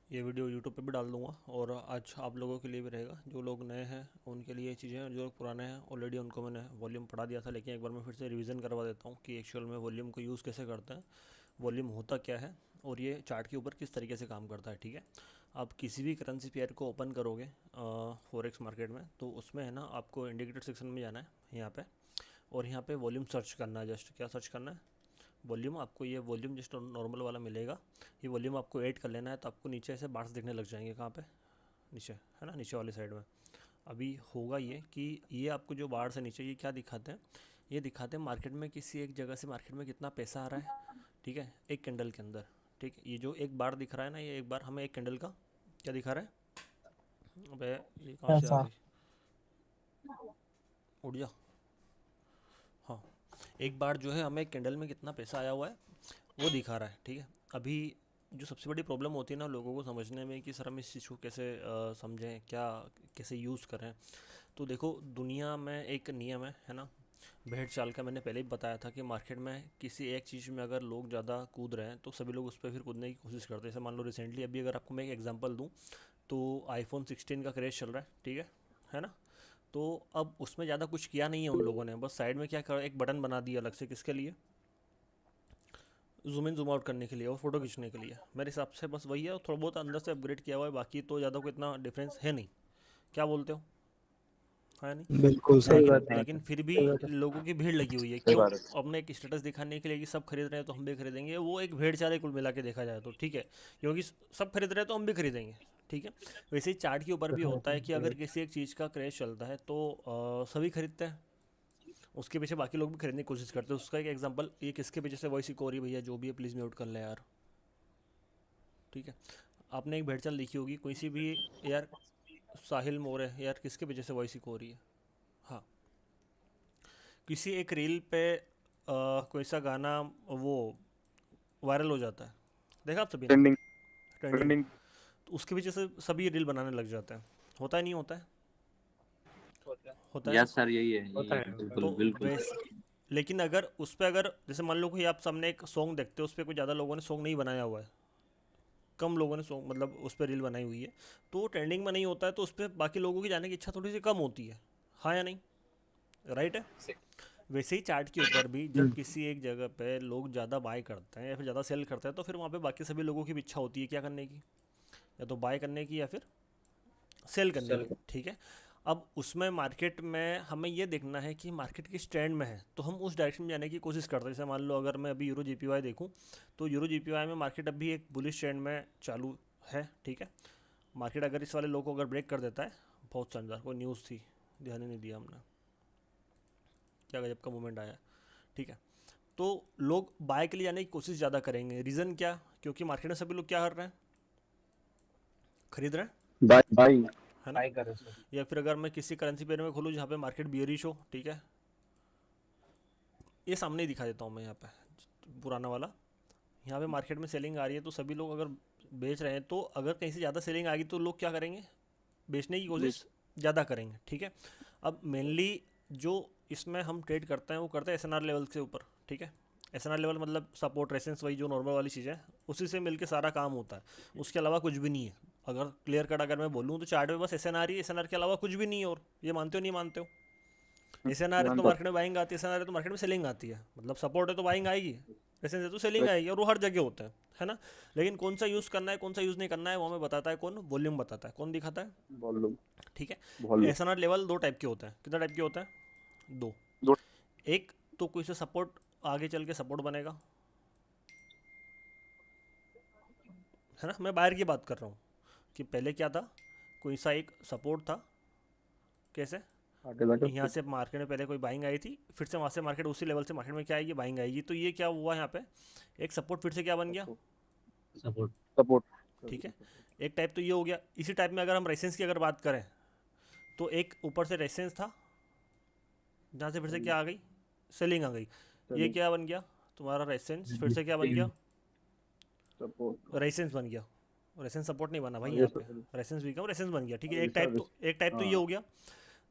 ये video YouTube पे भी डाल दूंगा और आज आप लोगों के लिए भी रहेगा। जो लोग नए हैं उनके लिए ये चीज़ें हैं, जो लोग पुराने हैं ऑलरेडी उनको मैंने वॉल्यूम पढ़ा दिया था, लेकिन एक बार मैं फिर से रिवीजन करवा देता हूँ कि एक्चुअल में वॉल्यूम को यूज़ कैसे करते हैं, वॉल्यूम होता क्या है और ये चार्ट के ऊपर किस तरीके से काम करता है। ठीक है, आप किसी भी करेंसी पेयर को ओपन करोगे फॉरेक्स मार्केट में, तो उसमें है ना आपको इंडिकेटर सेक्शन में जाना है यहाँ पे, और यहाँ पे वॉल्यूम सर्च करना है। जस्ट क्या सर्च करना है, वॉल्यूम। आपको ये वॉल्यूम जस्ट नॉर्मल वाला मिलेगा, ये वॉल्यूम आपको ऐड कर लेना है। तो आपको नीचे ऐसे बार्स दिखने लग जाएंगे, कहाँ पे, नीचे है ना, नीचे वाली साइड में। अभी होगा ये कि ये आपको जो बार्स है नीचे, ये क्या दिखाते हैं, ये दिखाते हैं मार्केट में किसी एक जगह से मार्केट में कितना पैसा आ रहा है। ठीक है, एक कैंडल के अंदर। ठीक है, ये जो एक बार दिख रहा है ना, ये एक बार हमें एक कैंडल का क्या दिखा रहा है। अबे ये कहाँ से आ ऐसा। गई, उड़ जा। हाँ, एक बार जो है हमें एक कैंडल में कितना पैसा आया हुआ है वो दिखा रहा है। ठीक है, अभी जो सबसे बड़ी प्रॉब्लम होती है ना लोगों को समझने में कि सर हम इस चीज़ को कैसे समझें, क्या कैसे यूज़ करें। तो देखो, दुनिया में एक नियम है ना, भेड़ चाल का। मैंने पहले ही बताया था कि मार्केट में किसी एक चीज़ में अगर लोग ज़्यादा कूद रहे हैं तो सभी लोग उस पर फिर कूदने की कोशिश करते हैं। जैसे मान लो रिसेंटली अभी अगर आपको मैं एक एग्जांपल दूं, तो आईफोन 16 का क्रेज़ चल रहा है। ठीक है ना। तो अब उसमें ज़्यादा कुछ किया नहीं है उन लोगों ने, बस साइड में क्या कर एक बटन बना दिया अलग से, किसके लिए, जूम इन जूम आउट करने के लिए और फोटो खींचने के लिए। मेरे हिसाब से बस वही है, और थोड़ा बहुत अंदर से अपग्रेड किया हुआ है, बाकी तो ज़्यादा कोई इतना डिफरेंस है नहीं। क्या बोलते हो, है नहीं। बिल्कुल सही लेकिन बात है। लेकिन फिर भी लोगों की भीड़ लगी हुई है, सही क्यों। बात है। अपने एक स्टेटस दिखाने के लिए कि सब खरीद रहे हैं तो हम भी खरीदेंगे, वो एक भेड़ चाल है कुल मिला के देखा जाए तो। ठीक है, क्योंकि सब खरीद रहे हैं तो हम भी खरीदेंगे। ठीक है, वैसे ही चार्ट के ऊपर भी होता है कि अगर किसी एक चीज़ का क्रेज चलता है तो सभी खरीदते हैं, उसके पीछे बाकी लोग भी खरीदने की कोशिश करते हैं। उसका एक एग्जांपल, ये किसके पीछे से वॉइस इको हो रही है भैया, जो भी है प्लीज़ म्यूट कर ले यार। ठीक है, आपने एक भेड़ चाल देखी होगी कोई सी भी, यार साहिल मोरे, यार किसके वजह से वॉइस इको हो रही है। हाँ, किसी एक रील पे कोई सा गाना वो वायरल हो जाता है, देखा आप सभी ने, ट्रेंडिंग ट्रेंडिंग। ट्रेंडिंग तो उसकी वजह से सभी रील बनाने लग जाते हैं। होता है नहीं होता है, होता है ना। यस सर, यही होता है, है। बिल्कुल तो बिल्कुल। वैस लेकिन अगर उस पर, अगर जैसे मान लो कि आप सामने एक सॉन्ग देखते हो, उस पर कोई ज़्यादा लोगों ने सॉन्ग नहीं बनाया हुआ है, कम लोगों ने सॉन्ग मतलब उस पर रील बनाई हुई है, तो ट्रेंडिंग में नहीं होता है, तो उस पर बाकी लोगों की जाने की इच्छा थोड़ी सी कम होती है। हाँ या नहीं, राइट है। वैसे ही चार्ट के ऊपर भी जब हम्म। किसी एक जगह पे लोग ज़्यादा बाय करते हैं या फिर ज़्यादा सेल करते हैं, तो फिर वहाँ पे बाकी सभी लोगों की भी इच्छा होती है क्या करने की, या तो बाय करने की या फिर सेल करने की। ठीक है, अब उसमें मार्केट में हमें ये देखना है कि मार्केट किस ट्रेंड में है, तो हम उस डायरेक्शन में जाने की कोशिश करते हैं। जैसे मान लो अगर मैं अभी यूरो जीपीवाई देखूं, तो यूरो जीपीवाई में मार्केट अभी एक बुलिश ट्रेंड में चालू है। ठीक है, मार्केट अगर इस वाले लो को अगर ब्रेक कर देता है, बहुत शानदार, कोई न्यूज़ थी, ध्यान ही नहीं दिया हमने, क्या गजब का मूवमेंट आया। ठीक है, तो लोग बाय के लिए जाने की कोशिश ज़्यादा करेंगे। रीज़न क्या, क्योंकि मार्केट में सभी लोग क्या कर रहे हैं, खरीद रहे हैं, बाय बाय। है ना। ट्राई करो सर। या फिर अगर मैं किसी करेंसी पेयर में खोलूँ जहाँ पे मार्केट बियरिश हो, ठीक है, ये सामने ही दिखा देता हूँ मैं यहाँ पे, पुराना वाला। यहाँ पे मार्केट में सेलिंग आ रही है, तो सभी लोग अगर बेच रहे हैं, तो अगर कहीं से ज़्यादा सेलिंग आ गई तो लोग क्या करेंगे, बेचने की कोशिश ज़्यादा करेंगे। ठीक है, अब मेनली जो इसमें हम ट्रेड करते हैं वो करते हैं एसएनआर लेवल से ऊपर। ठीक है, एसएनआर लेवल मतलब सपोर्ट रेसेंस, वही जो नॉर्मल वाली चीज़ है, उसी से मिलके सारा काम होता है, उसके अलावा कुछ भी नहीं है। अगर क्लियर कट अगर मैं बोलूँ तो चार्ट में बस एसएनआर ही, एसएनआर के अलावा कुछ भी नहीं है। और ये मानते हो नहीं मानते हो, एसएनआर है तो मानता मार्केट में बाइंग आती है, एसएनआर है तो मार्केट में सेलिंग आती है, मतलब सपोर्ट है तो बाइंग आएगी, रेसेंस है तो सेलिंग हूँ। आएगी, और वो हर जगह होता है ना। लेकिन कौन सा यूज़ करना है कौन सा यूज़ नहीं करना है वो हमें बताता है कौन, वॉल्यूम बताता है, कौन दिखाता है। वॉल्यूम ठीक है, वॉल्यूम एसएनआर लेवल दो टाइप के होते हैं, कितना टाइप के होते हैं, दो। दो। एक तो कोई सा सपोर्ट आगे चल के सपोर्ट बनेगा, है ना, मैं बाहर की बात कर रहा हूँ कि पहले क्या था, कोई सा एक सपोर्ट था, कैसे, आगे जाके यहाँ से मार्केट में पहले कोई बाइंग आई थी, फिर से वहाँ से मार्केट उसी लेवल से मार्केट में क्या आएगी, बाइंग आएगी, तो ये क्या हुआ यहाँ पे, एक सपोर्ट फिर से क्या बन गया, सपोर्ट। सपोर्ट। ठीक है। एक टाइप तो ये हो गया। इसी टाइप में अगर हम रेसेंस की अगर बात करें, तो एक ऊपर से रेसेंस था, जहाँ से फिर से क्या आ गई, सेलिंग आ गई। ये चलिए क्या बन गया तुम्हारा रेसेंस, फिर से क्या बन गया, सपोर्ट। रेसेंस बन गया। रेसेंस सपोर्ट नहीं बना भाई ये यहाँ पे, सर, रेसेंस भी कम, रेसेंस बन गया। ठीक है, ये सर। एक टाइप तो ये हाँ, हो गया।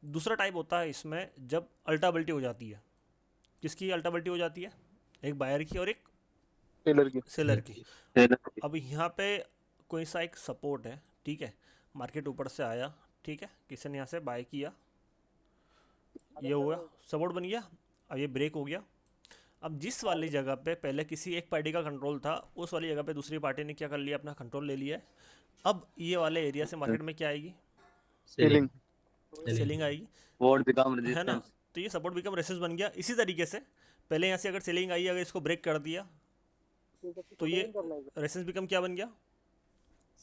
दूसरा टाइप होता है इसमें जब अल्टाबिलिटी हो जाती है, किसकी अल्टाबिलिटी हो जाती है, एक बायर की और एक टेलर की। सेलर की। अब यहाँ पे कोई सा एक सपोर्ट है, ठीक है, मार्केट ऊपर से आया, ठीक है, किसी ने यहाँ से बाय किया, ये हुआ सपोर्ट बन गया, अब ये ब्रेक हो गया। अब जिस वाली जगह पे पहले किसी एक पार्टी का कंट्रोल था, उस वाली जगह पे दूसरी पार्टी ने क्या कर लिया, अपना कंट्रोल ले लिया है। अब ये वाले एरिया से मार्केट में क्या आएगी, सेलिंग सेलिंग आएगी, वोट बिकम है ना। रेजिस्टेंस। तो ये सपोर्ट बिकम रेसिस्टेंस बन गया। इसी तरीके से पहले यहाँ से अगर सेलिंग आई, अगर इसको ब्रेक कर दिया तो ये रेसिस्टेंस बिकम क्या बन गया,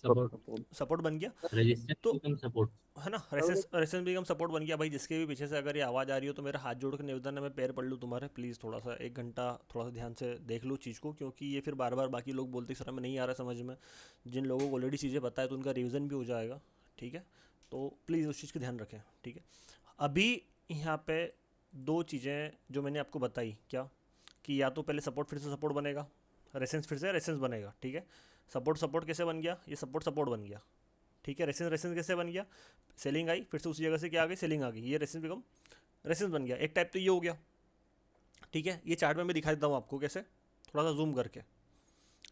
सपोर्ट, सपोर्ट बन गया। रेजिस्टेंस तो बिकम सपोर्ट। है ना, रेसिस्टेंस बिकम सपोर्ट बन गया। भाई जिसके भी पीछे से अगर ये आवाज़ आ रही हो तो मेरा हाथ जोड़ के निवेदन है, मैं पैर पढ़ लूँ तुम्हारे, प्लीज़ थोड़ा सा 1 घंटा थोड़ा सा ध्यान से देख लो चीज़ को, क्योंकि ये फिर बार बार बाकी लोग बोलते सर में नहीं आ रहा समझ में। जिन लोगों को ऑलरेडी चीज़ें पता है तो उनका रिविज़न भी हो जाएगा, ठीक है। तो प्लीज़ उस चीज़ का ध्यान रखें, ठीक है। अभी यहाँ पे 2 चीज़ें जो मैंने आपको बताई, क्या कि या तो पहले सपोर्ट फिर से सपोर्ट बनेगा, रेसेंस फिर से रेसेंस बनेगा, ठीक है। सपोर्ट सपोर्ट कैसे बन गया, ये सपोर्ट सपोर्ट बन गया, ठीक है। रेसेंस रेसेंस कैसे बन गया, सेलिंग आई, फिर से उसी जगह से क्या आ गई, सेलिंग आ गई, ये रेसेंस बिकम रेसेंस बन गया। एक टाइप तो ये हो गया, ठीक है। ये चार्ट में मैं दिखा देता हूँ आपको कैसे, थोड़ा सा जूम करके।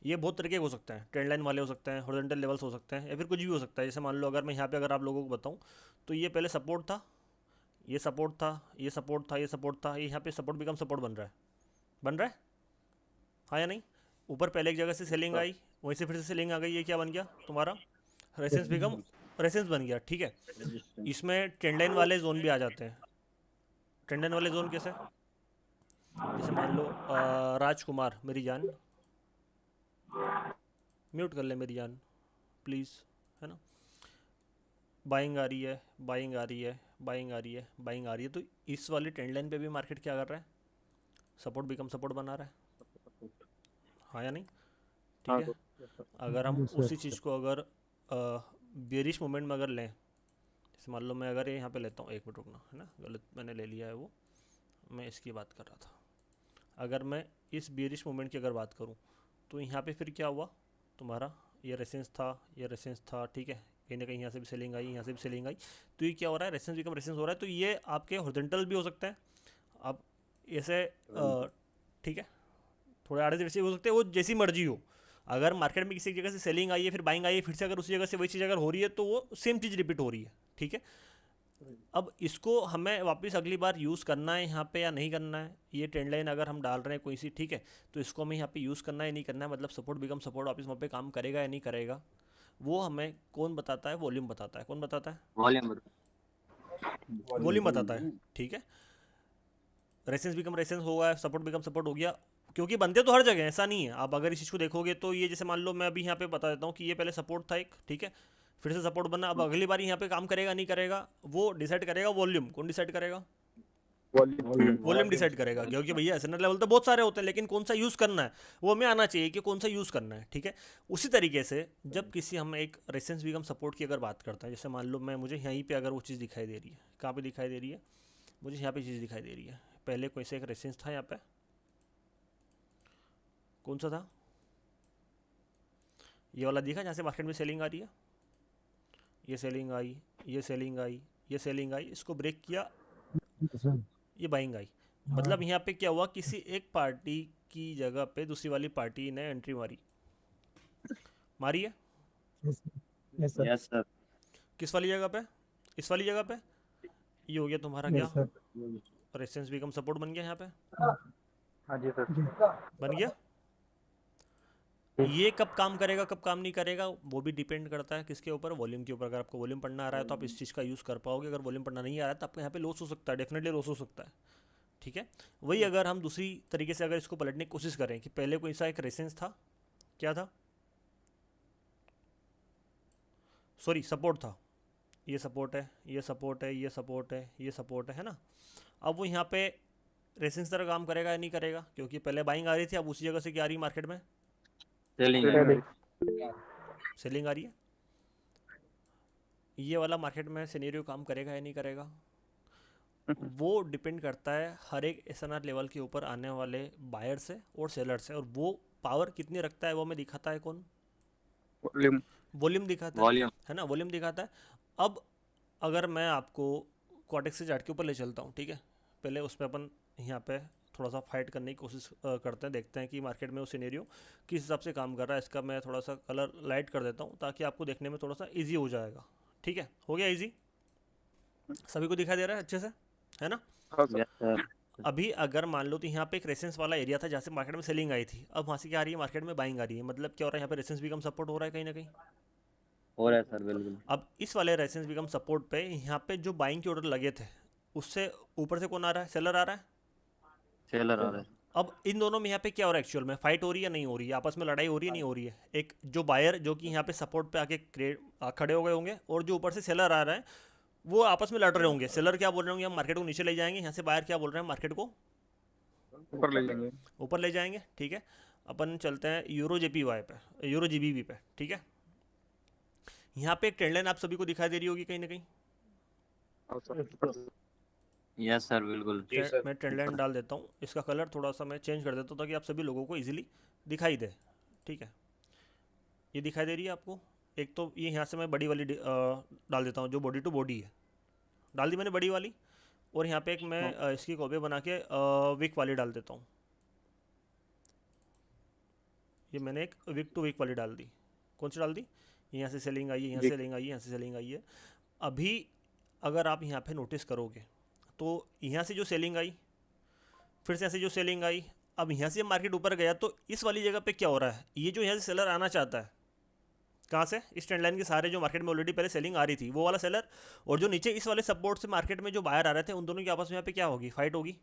ये बहुत तरीके के हो सकते हैं, ट्रेंड लाइन वाले हो सकते हैं, हॉरिजॉन्टल लेवल्स हो सकते हैं, या फिर कुछ भी हो सकता है। जैसे मान लो अगर मैं यहाँ पे अगर आप लोगों को बताऊँ तो ये पहले सपोर्ट था, ये सपोर्ट था, ये सपोर्ट था, ये सपोर्ट था, ये यहाँ पे सपोर्ट बिकम सपोर्ट बन रहा है, बन रहा है, हाँ या नहीं। ऊपर पहले एक जगह से सेलिंग आई, वहीं से फिर से सेलिंग आ गई, ये क्या बन गया तुम्हारा, रेसेंस बिकम रेसेंस बन गया, ठीक है। इसमें ट्रेंड लाइन वाले जोन भी आ जाते हैं। ट्रेंड लाइन वाले जोन कैसे, जैसे मान लो राजकुमार मेरी जान, म्यूट कर ले मेरी जान प्लीज़, है ना। बाइंग आ रही है, बाइंग आ रही है, बाइंग आ रही है, बाइंग आ रही है, तो इस वाली ट्रेंड लाइन पे भी मार्केट क्या कर रहा है, सपोर्ट बिकम सपोर्ट बना रहा है, हाँ या नहीं, ठीक है। अगर हम उसी चीज़ को अगर बेरिश मोमेंट में अगर लें, जैसे मान लो मैं अगर यहाँ पे लेता हूँ, 1 मिनट रुकना, है ना, गलत मैंने ले लिया है वो, मैं इसकी बात कर रहा था। अगर मैं इस बेरिश मोमेंट की अगर बात करूँ तो यहाँ पे फिर क्या हुआ तुम्हारा, ये रेसेंस था, ये रेसेंस था, ठीक है। कहीं ना कहीं यहाँ से भी सेलिंग आई, यहाँ से भी सेलिंग आई, तो ये क्या हो रहा है, रेसेंस बिकम रेसेंस हो रहा है। तो ये आपके हॉरिजॉन्टल भी हो सकते हैं, अब ऐसे ठीक है, थोड़े आड़े तिरछे हो सकते हैं, वो जैसी मर्जी हो। अगर मार्केट में किसी जगह से सेलिंग आई है, फिर बाइंग आई है, फिर से अगर उसी जगह से वही चीज़ अगर हो रही है तो वो सेम चीज़ रिपीट हो रही है, ठीक है। अब इसको हमें वापस अगली बार यूज़ करना है यहाँ पे या नहीं करना है, ये ट्रेंड लाइन अगर हम डाल रहे हैं कोई सी, ठीक है, तो इसको हमें यहाँ पे यूज़ करना है नहीं करना है, मतलब सपोर्ट बिकम सपोर्ट वापस वहाँ पे काम करेगा या नहीं करेगा, वो हमें कौन बताता है, वॉल्यूम बताता है। कौन बताता है, वॉल्यूम बताता है, ठीक है। रेसेंस बिकम रेसेंस हो गया, सपोर्ट बिकम सपोर्ट हो गया, क्योंकि बनते तो हर जगह, ऐसा नहीं है। आप अगर इस चीज़ को देखोगे तो ये जैसे मान लो मैं अभी यहाँ पे बता देता हूँ कि ये पहले सपोर्ट था एक, ठीक है, फिर से सपोर्ट बना, अब अगली बार यहाँ पे काम करेगा नहीं करेगा, वो डिसाइड करेगा वॉल्यूम। कौन डिसाइड करेगा, वॉल्यूम डिसाइड करेगा, क्योंकि भैया एसएनआर लेवल तो बहुत सारे होते हैं, लेकिन कौन सा यूज़ करना है वो हमें आना चाहिए कि कौन सा यूज़ करना है, ठीक है। उसी तरीके से जब किसी हम एक रेसेंस बिकम सपोर्ट की अगर बात करते हैं, जैसे मान लो मैं मुझे यहीं पे अगर वो चीज़ दिखाई दे रही है, कहाँ पे दिखाई दे रही है, मुझे यहाँ पे चीज़ दिखाई दे रही है, पहले कोई से एक रेसेंस था यहाँ पे, कौन सा था, ये वाला दिखा जहाँ से मार्केट में सेलिंग आ रही है, ये सेलिंग आई, ये सेलिंग आई, ये सेलिंग आई, इसको ब्रेक किया, ये बाइंग आई। मतलब यहाँ पे क्या हुआ, किसी एक पार्टी की जगह पे दूसरी वाली पार्टी ने एंट्री मारी, मारी है, यस सर। किस वाली जगह पे, इस वाली जगह पे। ये हो गया तुम्हारा क्या, रेजिस्टेंस बिकम सपोर्ट बन गया यहाँ पे, हाँ जी सर। बन गया। ये कब काम करेगा कब काम नहीं करेगा वो भी डिपेंड करता है किसके ऊपर, वॉल्यूम के ऊपर। अगर आपको वॉल्यूम पढ़ना आ रहा है तो आप इस चीज़ का यूज़ कर पाओगे, अगर वॉल्यूम पढ़ना नहीं आ रहा है तो आपको यहाँ पे लॉस हो सकता है, डेफिनेटली लॉस हो सकता है, ठीक है। वही अगर हम दूसरी तरीके से अगर इसको पलटने की कोशिश करें कि पहले कोई सा एक रेसेंस था, क्या था, सॉरी सपोर्ट था, ये सपोर्ट है, ये सपोर्ट है, ये सपोर्ट है, ये सपोर्ट है ना। अब वो यहाँ पे रेसेंस तरह काम करेगा या नहीं करेगा, क्योंकि पहले बाइंग आ रही थी, अब उसी जगह से क्या आ रही है मार्केट में, सेलिंग आ रही है। ये वाला मार्केट में सिनेरियो काम करेगा या नहीं करेगा, वो डिपेंड करता है हर एक एसएनआर लेवल के ऊपर आने वाले बायर से और सेलर से, और वो पावर कितनी रखता है वो हमें दिखाता है कौन, वॉल्यूम दिखाता है ना, वॉल्यूम दिखाता है। अब अगर मैं आपको क्वार्टेक्स से चार्ट के ऊपर ले चलता हूँ, ठीक है, पहले उस पर अपन यहाँ पे थोड़ा सा फाइट करने की कोशिश करते हैं, देखते हैं कि मार्केट में वो सिनेरियो किस हिसाब से काम कर रहा है। इसका मैं थोड़ा सा कलर लाइट कर देता हूँ ताकि आपको देखने में थोड़ा सा ईजी हो जाएगा। ठीक है, हो गया ईजी? सभी को दिखाई दे रहा है अच्छे से, है ना? हाँ सर। अभी अगर मान लो तो यहाँ पे एक रेसेंस वाला एरिया था जहाँ से मार्केट में सेलिंग आई थी, अब वहाँ से क्या आ रही है, मार्केट में बाइंग आ रही है। मतलब क्या हो रहा है, यहाँ पे रेसेंस बिकम सपोर्ट हो रहा है कहीं ना कहीं। हो रहा है सर, बिल्कुल। अब इस वाले रेसेंस बिकम सपोर्ट पे यहाँ पे जो बाइंग के ऑर्डर लगे थे उससे ऊपर से कौन आ रहा है, सेलर आ रहा है। सेलर आ रहा है। अब इन दोनों में यहाँ पे क्या हो रहा है, एक्चुअल में फाइट हो रही है या नहीं हो रही है, आपस में लड़ाई हो रही है नहीं हो रही है। एक जो बायर जो कि यहाँ पे सपोर्ट पे आके खड़े हो गए होंगे और जो ऊपर से सेलर आ रहा है वो आपस में लड़ रहे होंगे। सेलर क्या बोल रहे होंगे, हम मार्केट को नीचे ले जाएंगे, यहाँ से बायर क्या बोल रहे हैं, मार्केट को ऊपर ले जाएंगे। ऊपर ले जाएंगे। ठीक है, अपन चलते हैं यूरो जेपीवाई पे, यूरो जीबीवी पे। ठीक है, यहाँ पे एक ट्रेंड लाइन आप सभी को दिखाई दे रही होगी कहीं ना कहीं। यस सर, बिल्कुल। मैं ट्रेंड लाइन डाल देता हूँ, इसका कलर थोड़ा सा मैं चेंज कर देता हूँ ताकि आप सभी लोगों को इजीली दिखाई दे। ठीक है, ये दिखाई दे रही है आपको। एक तो ये यहाँ से मैं बड़ी वाली डाल देता हूँ, जो बॉडी टू बॉडी है, डाल दी मैंने बड़ी वाली। और यहाँ पे एक मैं इसकी कॉपी बना के वीक वाली डाल देता हूँ। ये मैंने एक वीक टू वीक वाली डाल दी। कौन सी डाल दी, यहाँ से सेलिंग आई है, यहाँ से सेलिंग आई है, यहाँ से सेलिंग आई है। अभी अगर आप यहाँ पे नोटिस करोगे तो यहाँ से जो सेलिंग आई, फिर से यहाँ से जो सेलिंग आई, अब यहाँ से मार्केट ऊपर गया तो इस वाली जगह पे क्या हो रहा है, ये जो यहाँ से सेलर आना चाहता है कहाँ से, इस ट्रेंड लाइन के सारे जो मार्केट में ऑलरेडी पहले सेलिंग आ रही थी वो वाला सेलर, और जो नीचे इस वाले सपोर्ट से मार्केट में जो बाहर आ रहे थे, उन दोनों की आपस में यहाँ पे क्या होगी, फाइट होगी।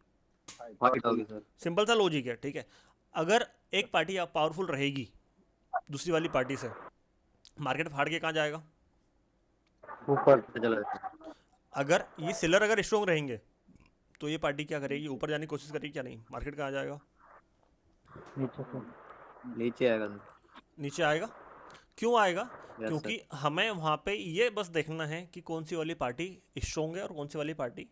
फाइट होगी सर। सिंपल सा लॉजिक है। ठीक है, अगर एक पार्टी आप पावरफुल रहेगी दूसरी वाली पार्टी से, मार्केट फाड़ के कहाँ जाएगा, ऊपर चला जाएगा। अगर ये सेलर अगर स्ट्रॉन्ग रहेंगे तो ये पार्टी क्या करेगी, ऊपर जाने की कोशिश करेगी क्या नहीं, मार्केट कहाँ जाएगा, नीचे आएगा सर। नीचे आएगा। क्यों आएगा, Yes, क्योंकि हमें वहाँ पे ये बस देखना है कि कौन सी वाली पार्टी स्ट्रॉन्ग है और कौन सी वाली पार्टी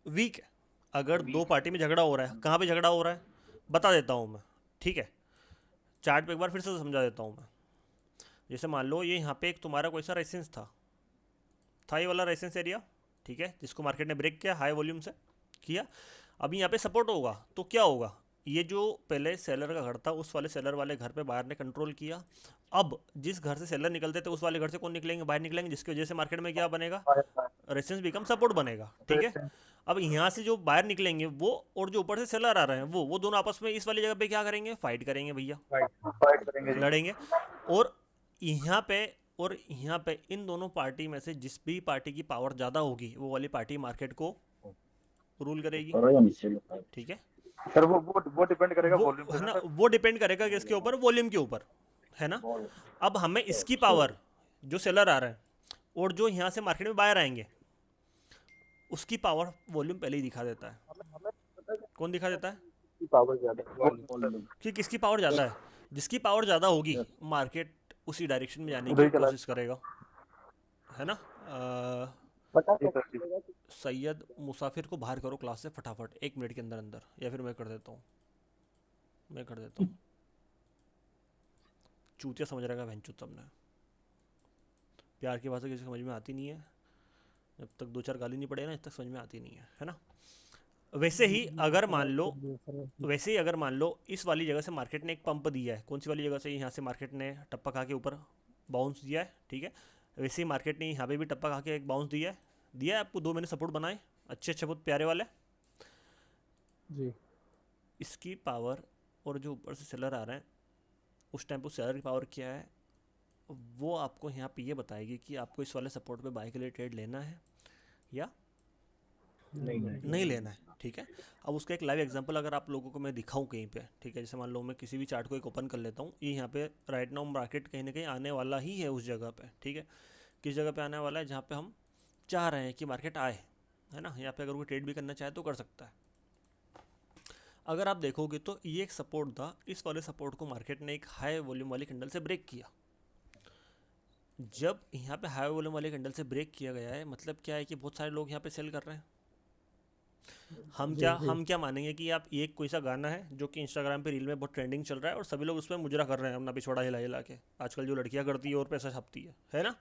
वीक है। अगर दो पार्टी में झगड़ा हो रहा है, कहाँ पे झगड़ा हो रहा है बता देता हूँ मैं। ठीक है, चार्ट पे एक बार फिर से समझा देता हूँ मैं। जैसे मान लो ये यहाँ पे एक तुम्हारा कोई सा रेजिस्टेंस था ये वाला रेजिस्टेंस एरिया। ठीक है, जिसको मार्केट ने ब्रेक किया, हाई वॉल्यूम से किया। अभी यहाँ पे सपोर्ट होगा तो क्या होगा, ये जो पहले सेलर का घर था उस वाले सेलर वाले घर पे बाहर ने कंट्रोल किया। अब जिस घर से सेलर निकलते थे उस वाले घर से कौन निकलेंगे, बाहर निकलेंगे, जिसकी वजह से मार्केट में क्या बनेगा, रेजिस्टेंस बिकम सपोर्ट बनेगा। ठीक है, अब यहाँ से जो बाहर निकलेंगे वो, और जो ऊपर से सेलर आ रहे हैं वो दोनों आपस में इस वाली जगह पे क्या करेंगे, फाइट करेंगे भैया, फाइट करेंगे, लड़ेंगे। और यहाँ पे इन दोनों पार्टी में से जिस भी पार्टी की पावर ज़्यादा होगी वो वाली पार्टी मार्केट को रूल करेगी। ठीक है सर। वो डिपेंड करेगा वॉल्यूम है पे ना, सर। वो डिपेंड करेगा किसके ऊपर, वॉल्यूम के ऊपर, है ना। अब हमें इसकी पावर, जो सेलर आ रहा है और जो यहाँ से मार्केट में बायर आएंगे, उसकी पावर वॉल्यूम पहले ही दिखा देता है। कौन दिखा देता है, पावर ज्यादा कि किसकी पावर ज़्यादा है। जिसकी पावर ज़्यादा होगी मार्केट उसी डायरेक्शन में जाने की कोशिश करेगा, है ना। सैयद मुसाफिर को बाहर करो क्लास से फटाफट, 1 मिनट के अंदर अंदर, या फिर मैं कर देता हूँ, चूतिया समझ रहेगा भैंचूत सबने। प्यार की भाषा किसी समझ में आती नहीं है, जब तक 2-4 गाली नहीं पड़े ना, जब तक समझ में आती नहीं है ना। वैसे ही अगर मान लो इस वाली जगह से मार्केट ने एक पंप दिया है, कौन सी वाली जगह से, यहाँ से मार्केट ने टप्पा खा के ऊपर बाउंस दिया है। ठीक है, वैसे ही मार्केट ने यहाँ पे भी टप्पा खा के एक बाउंस दिया है आपको। 2 मैंने सपोर्ट बनाए अच्छे बहुत प्यारे वाले जी। इसकी पावर और जो ऊपर से सेलर आ रहे हैं उस टाइम पर सेलर की पावर क्या है वो आपको यहाँ पे ये बताएगी कि आपको इस वाले सपोर्ट पे बाय के लिए ट्रेड लेना है या नहीं लेना है। ठीक है, अब उसका एक लाइव एग्जांपल अगर आप लोगों को मैं दिखाऊं कहीं पे, ठीक है, जैसे मान लो मैं किसी भी चार्ट को एक ओपन कर लेता हूँ, ये यहाँ पे राइट नाउ मार्केट कहीं ना कहीं आने वाला ही है उस जगह पे। ठीक है, किस जगह पे आने वाला है, जहाँ पे हम चाह रहे हैं कि मार्केट आए, है ना। यहाँ पे अगर कोई ट्रेड भी करना चाहे तो कर सकता है। अगर आप देखोगे तो ये एक सपोर्ट था, इस वाले सपोर्ट को मार्केट ने एक हाई वॉल्यूम वाली कैंडल से ब्रेक किया। जब यहाँ पे हाई वॉल्यूम वाली कैंडल से ब्रेक किया गया है, मतलब क्या है कि बहुत सारे लोग यहाँ पे सेल कर रहे हैं। हम क्या मानेंगे कि आप एक कोई सा गाना है जो कि इंस्टाग्राम पे रील में बहुत ट्रेंडिंग चल रहा है और सभी लोग उस पर मुजरा कर रहे हैं अपना पिछवाड़ा हिला हिला के, आजकल जो लड़कियां करती है और पैसा छापती है ना,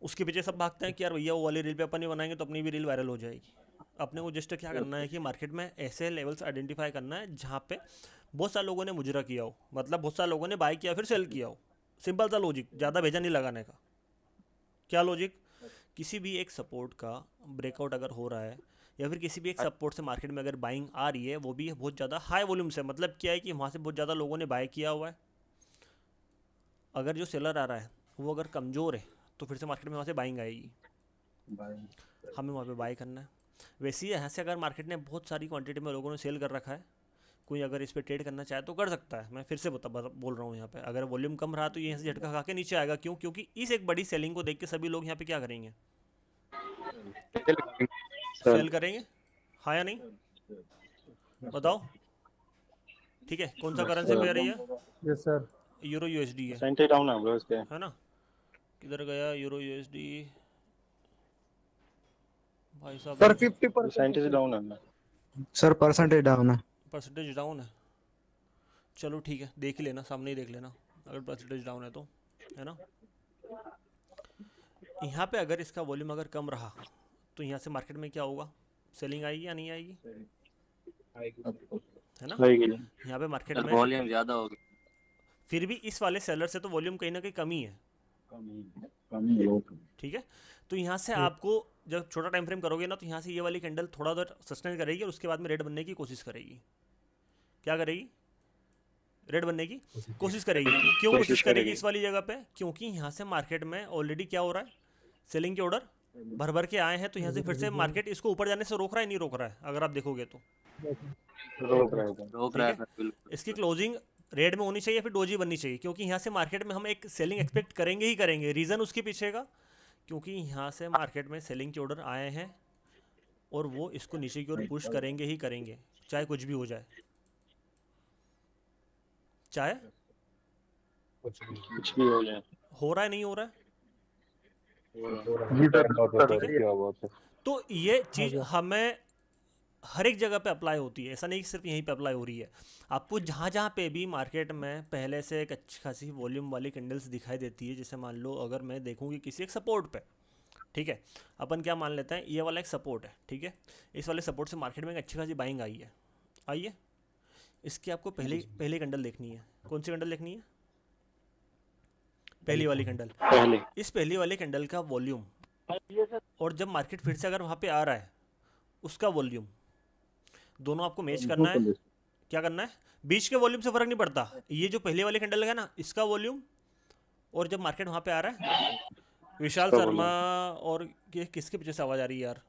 उसके पीछे सब भागते हैं कि यार भैया वो वाली रील पे अपन भी बनाएंगे तो अपनी भी रील वायरल हो जाएगी। अपने को जस्ट क्या करना है कि मार्केट में ऐसे लेवल्स आइडेंटिफाई करना है जहाँ पे बहुत सारे लोगों ने मुजरा किया हो, मतलब बहुत सारे लोगों ने बाय किया फिर सेल किया हो। सिंपल सा लॉजिक, ज़्यादा भेजा नहीं लगाने का। क्या लॉजिक? किसी भी एक सपोर्ट का ब्रेकआउट अगर हो रहा है या फिर किसी भी एक सपोर्ट से मार्केट में अगर बाइंग आ रही है, वो भी बहुत ज़्यादा हाई वॉल्यूम से, मतलब क्या है कि वहाँ से बहुत ज़्यादा लोगों ने बाय किया हुआ है। अगर जो सेलर आ रहा है वो अगर कमज़ोर है तो फिर से मार्केट में वहाँ से बाइंग आएगी, हमें वहाँ पे बाय करना है। वैसे ही यहाँ से अगर मार्केट ने बहुत सारी क्वांटिटी में लोगों ने सेल कर रखा है, कोई अगर इस पर ट्रेड करना चाहे तो कर सकता है। मैं फिर से बोल रहा हूँ, यहाँ पे अगर वॉल्यूम कम रहा तो यहाँ से झटका खा के नीचे आएगा। क्यों? क्योंकि इस एक बड़ी सेलिंग को देख के सभी लोग यहाँ पे क्या करेंगे? सेल करेंगे, हाँ या नहीं? बताओ। ठीक है, कौन सा करेंसी पे आ रही है? Yes sir. यूरो यूएसडी है, परसेंटेज डाउन है ब्रो इसके। है ना? किधर गया यूरो यूएसडी भाई साहब? सर 50% परसेंटेज डाउन है सर, परसेंटेज डाउन है। परसेंटेज डाउन है, चलो ठीक है, देख ही लेना, सामने ही देख लेना अगर परसेंटेज डाउन है तो, है ना? यहाँ पे अगर इसका वॉल्यूम अगर कम रहा तो यहाँ से मार्केट में क्या होगा? सेलिंग आएगी या नहीं आएगी? है ना? यहाँ पे मार्केट में वॉल्यूम ज्यादा होगी। फिर भी इस वाले सेलर से तो वॉल्यूम कहीं ना कहीं कमी है, ठीक है? तो यहाँ से आपको जब छोटा टाइम फ्रेम करोगे ना, तो यहाँ से ये वाली कैंडल थोड़ा देर सस्टेन करेगी और उसके बाद में रेड बनने की कोशिश करेगी। क्या करेगी? रेड बनने की कोशिश करेगी। क्यों कोशिश करेगी इस वाली जगह पे? क्योंकि यहाँ से मार्केट में ऑलरेडी क्या हो रहा है, सेलिंग के ऑर्डर भर भर के आए हैं, तो यहाँ से फिर से मार्केट इसको ऊपर जाने से रोक रहा है, नहीं रोक रहा है? अगर आप देखोगे तो रोक रहा है बिल्कुल। इसकी क्लोजिंग रेड में होनी चाहिए, फिर डोजी बननी चाहिए, क्योंकि यहाँ से मार्केट में हम एक सेलिंग एक्सपेक्ट करेंगे ही करेंगे। रीज़न उसके पीछे का, क्योंकि यहाँ से मार्केट में सेलिंग के ऑर्डर आए हैं और वो इसको नीचे की ओर पुश करेंगे ही करेंगे, चाहे कुछ भी हो जाए, चाहे कुछ भी हो जाए। हो रहा है नहीं हो रहा है। जी सर। ठीक है, तो ये चीज़ हमें हर एक जगह पे अप्लाई होती है, ऐसा नहीं कि सिर्फ यहीं पे अप्लाई हो रही है। आपको जहाँ जहाँ पे भी मार्केट में पहले से एक अच्छी खासी वॉल्यूम वाली कैंडल्स दिखाई देती है, जैसे मान लो अगर मैं देखूँगी किसी एक सपोर्ट पे, ठीक है, अपन क्या मान लेते हैं, ये वाला एक सपोर्ट है, ठीक है, इस वाले सपोर्ट से मार्केट में एक अच्छी खासी बाइंग आई है, आइए इसकी आपको पहली कैंडल देखनी है। कौन सी कैंडल देखनी है? पहली वाली कैंडल। इस पहली वाली कैंडल का वॉल्यूम और जब मार्केट फिर से अगर वहाँ पे आ रहा है उसका वॉल्यूम, दोनों आपको मैच करना है। क्या करना है? बीच के वॉल्यूम से फर्क नहीं पड़ता, ये जो पहले वाली कैंडल है ना, इसका वॉल्यूम और जब मार्केट वहाँ पे आ रहा है। विशाल शर्मा और ये किसके पीछे से आवाज़ आ रही है यार?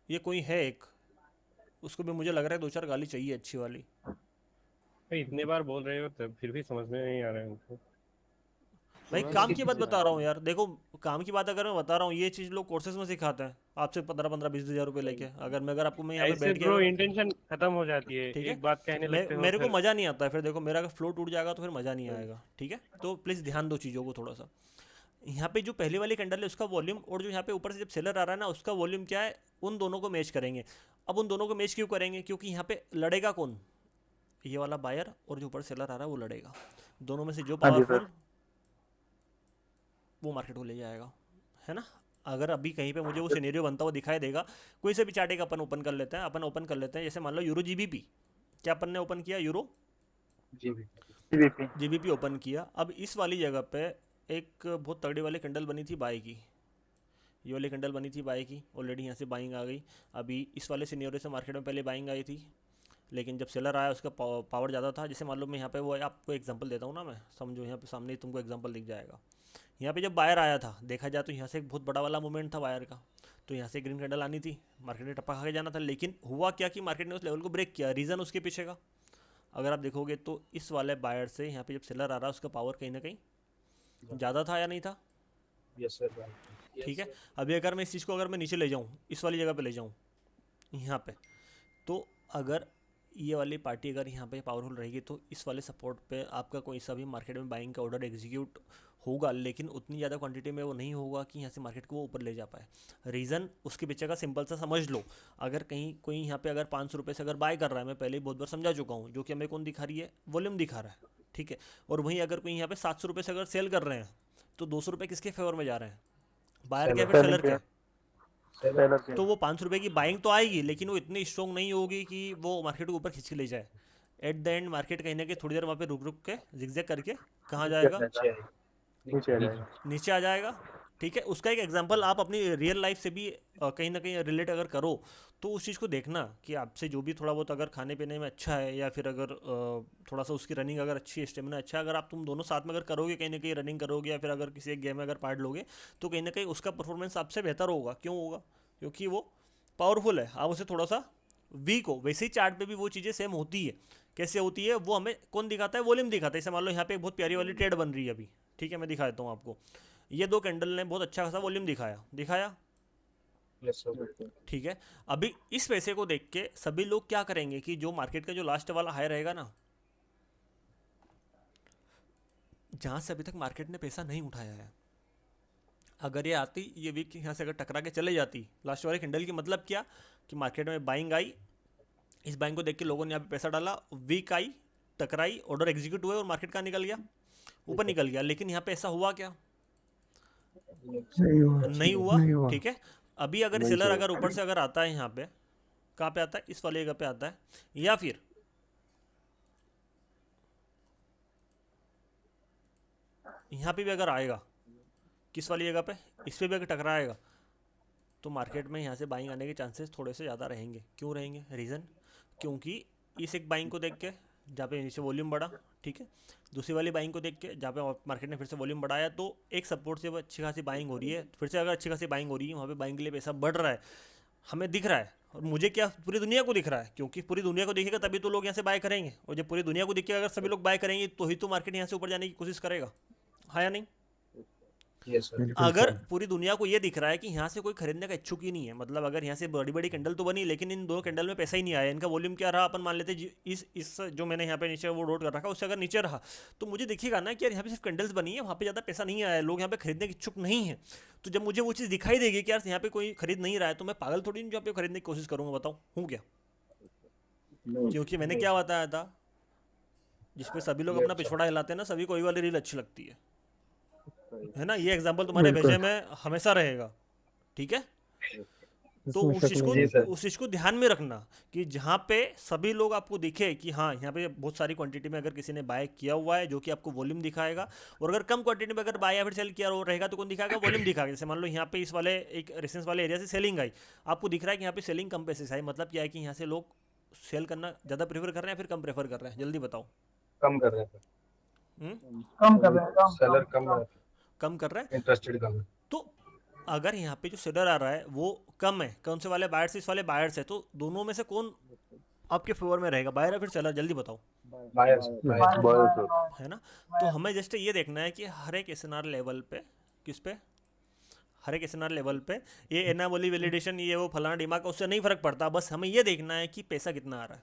ये कोई है एक, उसको भी मुझे लग रहा है 2-4 गाली चाहिए अच्छी वाली। भाई इतने बार बोल रहे हो तब फिर भी समझ में नहीं आ रहा है उनको। भाई काम की बात बता रहा हूँ यार, देखो काम की बात अगर मैं बता रहा हूँ, ये चीज़ लोग कोर्सेज में सिखाते हैं आपसे 15-20 हज़ार रुपये लेके। अगर आपको मैं यहाँ पे ऐसे बैठ ब्रो के, इंटेंशन खत्म हो जाती है, ठीक है, एक बात कहने लगते हो मेरे को फिर। मज़ा नहीं आता है, फिर देखो मेरा अगर फ्लो टूट जाएगा तो फिर मज़ा नहीं आएगा, ठीक है? तो प्लीज़ ध्यान दो चीज़ों को थोड़ा सा। यहाँ पे जो पहली वाली कैंडल है उसका वॉल्यूम और जो यहाँ पे ऊपर से जब सेलर आ रहा है ना उसका वॉल्यूम क्या है, उन दोनों को मैच करेंगे। अब उन दोनों को मैच क्यों करेंगे? क्योंकि यहाँ पे लड़ेगा कौन? ये वाला बायर और जो ऊपर सेलर आ रहा है वो लड़ेगा। दोनों में से जो पावरफुल वो मार्केट को ले जाएगा, है ना? अगर अभी कहीं पे मुझे वो सिनेरियो बनता हुआ दिखाई देगा, कोई से भी चार्ट एक अपन ओपन कर लेते हैं, जैसे मान लो यूरो जीबीपी। क्या अपन ने ओपन किया? यूरो जीबीपी ओपन किया। अब इस वाली जगह पे एक बहुत तगड़ी वाली कैंडल बनी थी बाय की, ये वाली कैंडल बनी थी बाय की, ऑलरेडी यहाँ से बाइंग आ गई। अभी इस वाले सिनेरियो से मार्केट में पहले बाइंग आई थी, लेकिन जब सेलर आया उसका पावर ज़्यादा था। जैसे मान लो मैं यहाँ पे वो आपको एग्जांपल देता हूँ ना, मैं समझो यहाँ पे सामने ही तुमको एग्जांपल दिख जाएगा। यहाँ पे जब बायर आया था, देखा जाए तो यहाँ से एक बहुत बड़ा वाला मूवमेंट था बायर का, तो यहाँ से ग्रीन कैंडल आनी थी, मार्केट ने टप्पा खा के जाना था। लेकिन हुआ क्या कि मार्केट ने उस लेवल को ब्रेक किया। रीज़न उसके पीछे का अगर आप देखोगे तो इस वाले बायर से यहाँ पे जब सेलर आ रहा है उसका पावर कहीं ना कहीं ज़्यादा था या नहीं था? Yes sir. ठीक है, अभी अगर मैं इस चीज़ को अगर मैं नीचे ले जाऊँ, इस वाली जगह पे ले जाऊँ यहाँ पे, तो अगर ये वाली पार्टी अगर यहाँ पे पावरफुल रहेगी तो इस वाले सपोर्ट पे आपका कोई सा भी मार्केट में बाइंग का ऑर्डर एग्जीक्यूट होगा, लेकिन उतनी ज़्यादा क्वांटिटी में वो नहीं होगा कि यहाँ से मार्केट को वो ऊपर ले जा पाए। रीज़न उसके पीछे का सिंपल सा समझ लो। अगर कहीं कोई यहाँ पे अगर 500 रुपये से अगर बाय कर रहा है, मैं पहले ही बहुत बार समझा चुका हूँ, जो कि हमें कौन दिखा रही है? वॉल्यूम दिखा रहा है, ठीक है। और वहीं अगर कोई यहाँ पे 700 रुपये से अगर सेल कर रहे हैं तो 200 रुपये किसके फेवर में जा रहे हैं? बायर के या फिर सेलर के? सेलर के तो वो 500 रुपये की बाइंग तो आएगी, लेकिन वो इतनी स्ट्रॉन्ग नहीं होगी कि वो मार्केट को ऊपर खींच के ले जाए। एट द एंड मार्केट कहीं ना कहीं थोड़ी देर वहाँ पे रुक रुक के जिगजैग करके कहाँ जाएगा, नीचे आएगी। नीचे आ जाएगा। नीचे आ जाएगा। ठीक है, उसका एक एग्जांपल आप अपनी रियल लाइफ से भी कहीं ना कहीं रिलेट अगर करो तो उस चीज़ को देखना कि आपसे जो भी थोड़ा बहुत अगर खाने पीने में अच्छा है, या फिर अगर थोड़ा सा उसकी रनिंग अगर अच्छी है, स्टेमिना अच्छा है, अगर आप तुम दोनों साथ में अगर करोगे, कहीं ना कहीं रनिंग करोगे या फिर अगर किसी एक गेम में अगर पार्ट लोगे, तो कहीं ना कहीं उसका परफॉर्मेंस आपसे बेहतर होगा। क्यों होगा? क्योंकि वो पावरफुल है, आप उसे थोड़ा सा वीक हो। वैसे ही चार्ट पे भी वो चीज़ें सेम होती है। कैसे होती है वो हमें कौन दिखाता है? वॉल्यूम दिखाता है। जैसे मान लो यहाँ पे एक बहुत प्यारी वाली ट्रेड बन रही है अभी, ठीक है, मैं दिखा देता हूँ आपको। ये दो कैंडल ने बहुत अच्छा खासा वॉल्यूम दिखाया। Yes sir. ठीक है, अभी इस पैसे को देख के सभी लोग क्या करेंगे कि जो मार्केट का जो लास्ट वाला हाई रहेगा ना, जहां से अभी तक मार्केट ने पैसा नहीं उठाया है, अगर ये आती, ये वीक यहाँ से अगर टकरा के चले जाती लास्ट वाले कैंडल की, मतलब क्या कि मार्केट में बाइंग आई, इस बाइंग को देख के लोगों ने यहाँ पे पैसा डाला, वीक आई, टकराई, ऑर्डर एग्जीक्यूट हुए और मार्केट का निकल गया, ऊपर निकल गया। लेकिन यहाँ पे ऐसा हुआ क्या? नहीं हुआ। ठीक है, अभी अगर सेलर अगर ऊपर से अगर आता है यहाँ पे, कहाँ पे आता है? इस वाले जगह पे आता है, या फिर यहाँ पे भी अगर आएगा, किस वाली जगह पे, इस पे भी अगर टकराएगा, तो मार्केट में यहाँ से बाइंग आने के चांसेस थोड़े से ज़्यादा रहेंगे। क्यों रहेंगे? रीज़न, क्योंकि इस एक बाइंग को देख के जहाँ पे नीचे वॉल्यूम बढ़ा, ठीक है, दूसरी वाली बाइंग को देख के जहाँ पे मार्केट ने फिर से वॉल्यूम बढ़ाया, तो एक सपोर्ट से वो अच्छी खासी बाइंग हो रही है, फिर से अगर अच्छी खासी बाइंग हो रही है, वहाँ पे बाइंग के लिए पैसा बढ़ रहा है, हमें दिख रहा है। और मुझे क्या, पूरी दुनिया को दिख रहा है, क्योंकि पूरी दुनिया को दिखेगा तभी तो लोग यहाँ से बाय करेंगे, और जब पूरी दुनिया को दिखेगा, अगर सभी लोग बाय करेंगे तो ही तो मार्केट यहाँ से ऊपर जाने की कोशिश करेगा, हाँ या नहीं? Yes sir. अगर पूरी दुनिया को ये दिख रहा है कि यहाँ से कोई खरीदने का इच्छुक ही नहीं है, मतलब अगर यहाँ से बड़ी बड़ी कैंडल तो बनी लेकिन इन दो कैंडल में पैसा ही नहीं आया, इनका वॉल्यूम क्या रहा, अपन मान लेते इस जो मैंने यहाँ पे नीचे वो नोट कर रखा, उससे अगर नीचे रहा, तो मुझे दिखेगा ना कि यार यहाँ पे सिर्फ कैंडल्स बनी है, वहाँ पे ज़्यादा पैसा नहीं आया, लोग यहाँ पे खरीदने के इच्छुक नहीं है। तो जब मुझे वो चीज़ दिखाई देगी कि यार यहाँ पे कोई खरीद नहीं रहा है, तो मैं पागल थोड़ी नहीं जो यहाँ पे खरीदने की कोशिश करूँगा, बताओ हूँ क्या? क्योंकि मैंने क्या बताया था, जिसपे सभी लोग अपना पिछवाड़ा हिलाते हैं ना, सभी को वही वाली रील अच्छी लगती है ना? ये एग्जांपल तुम्हारे भेजे में हमेशा रहेगा, ठीक है? तो उस चीज़ को ध्यान में रखना कि जहाँ पे सभी लोग आपको दिखे कि हाँ यहाँ पे बहुत सारी क्वांटिटी में अगर किसी ने बाय किया हुआ है, जो कि आपको वॉल्यूम दिखाएगा, और अगर कम क्वांटिटी में अगर बाय या फिर सेल किया रहेगा तो कौन दिखाएगा? वॉल्यूम दिखाएगा। जैसे मान लो यहाँ पे इस वाले एक रेसेंस वाले एरिया से सेलिंग आई, आपको दिख रहा है कि यहाँ पे सेलिंग कम पैसे से आई, मतलब क्या है कि यहाँ से लोग सेल करना ज़्यादा प्रेफर कर रहे हैं, फिर कम प्रेफर कर रहे हैं? जल्दी बताओ। कम कर रहे हैं हम्म? कम कर रहे हैं। सेलर, कम कर रहे हैं। इंटरेस्टेड कम है। तो अगर यहाँ पे जो सेलर आ रहा है वो कम है, कौन से वाले बायर से, इस वाले बायर से, तो दोनों में से कौन आपके फेवर में रहेगा, बायर या फिर सेलर? जल्दी बताओ, बायर्स। है ना? तो हमें जस्ट ये देखना है कि हर एक एसएनआर लेवल पे, किस पे, हर एक एसएनआर लेवल पे, ये एनाबोली वैलिडेशन, ये वो फलाना डिमाग का, उससे नहीं फर्क पड़ता। बस हमें ये देखना है कि पैसा कितना आ रहा है।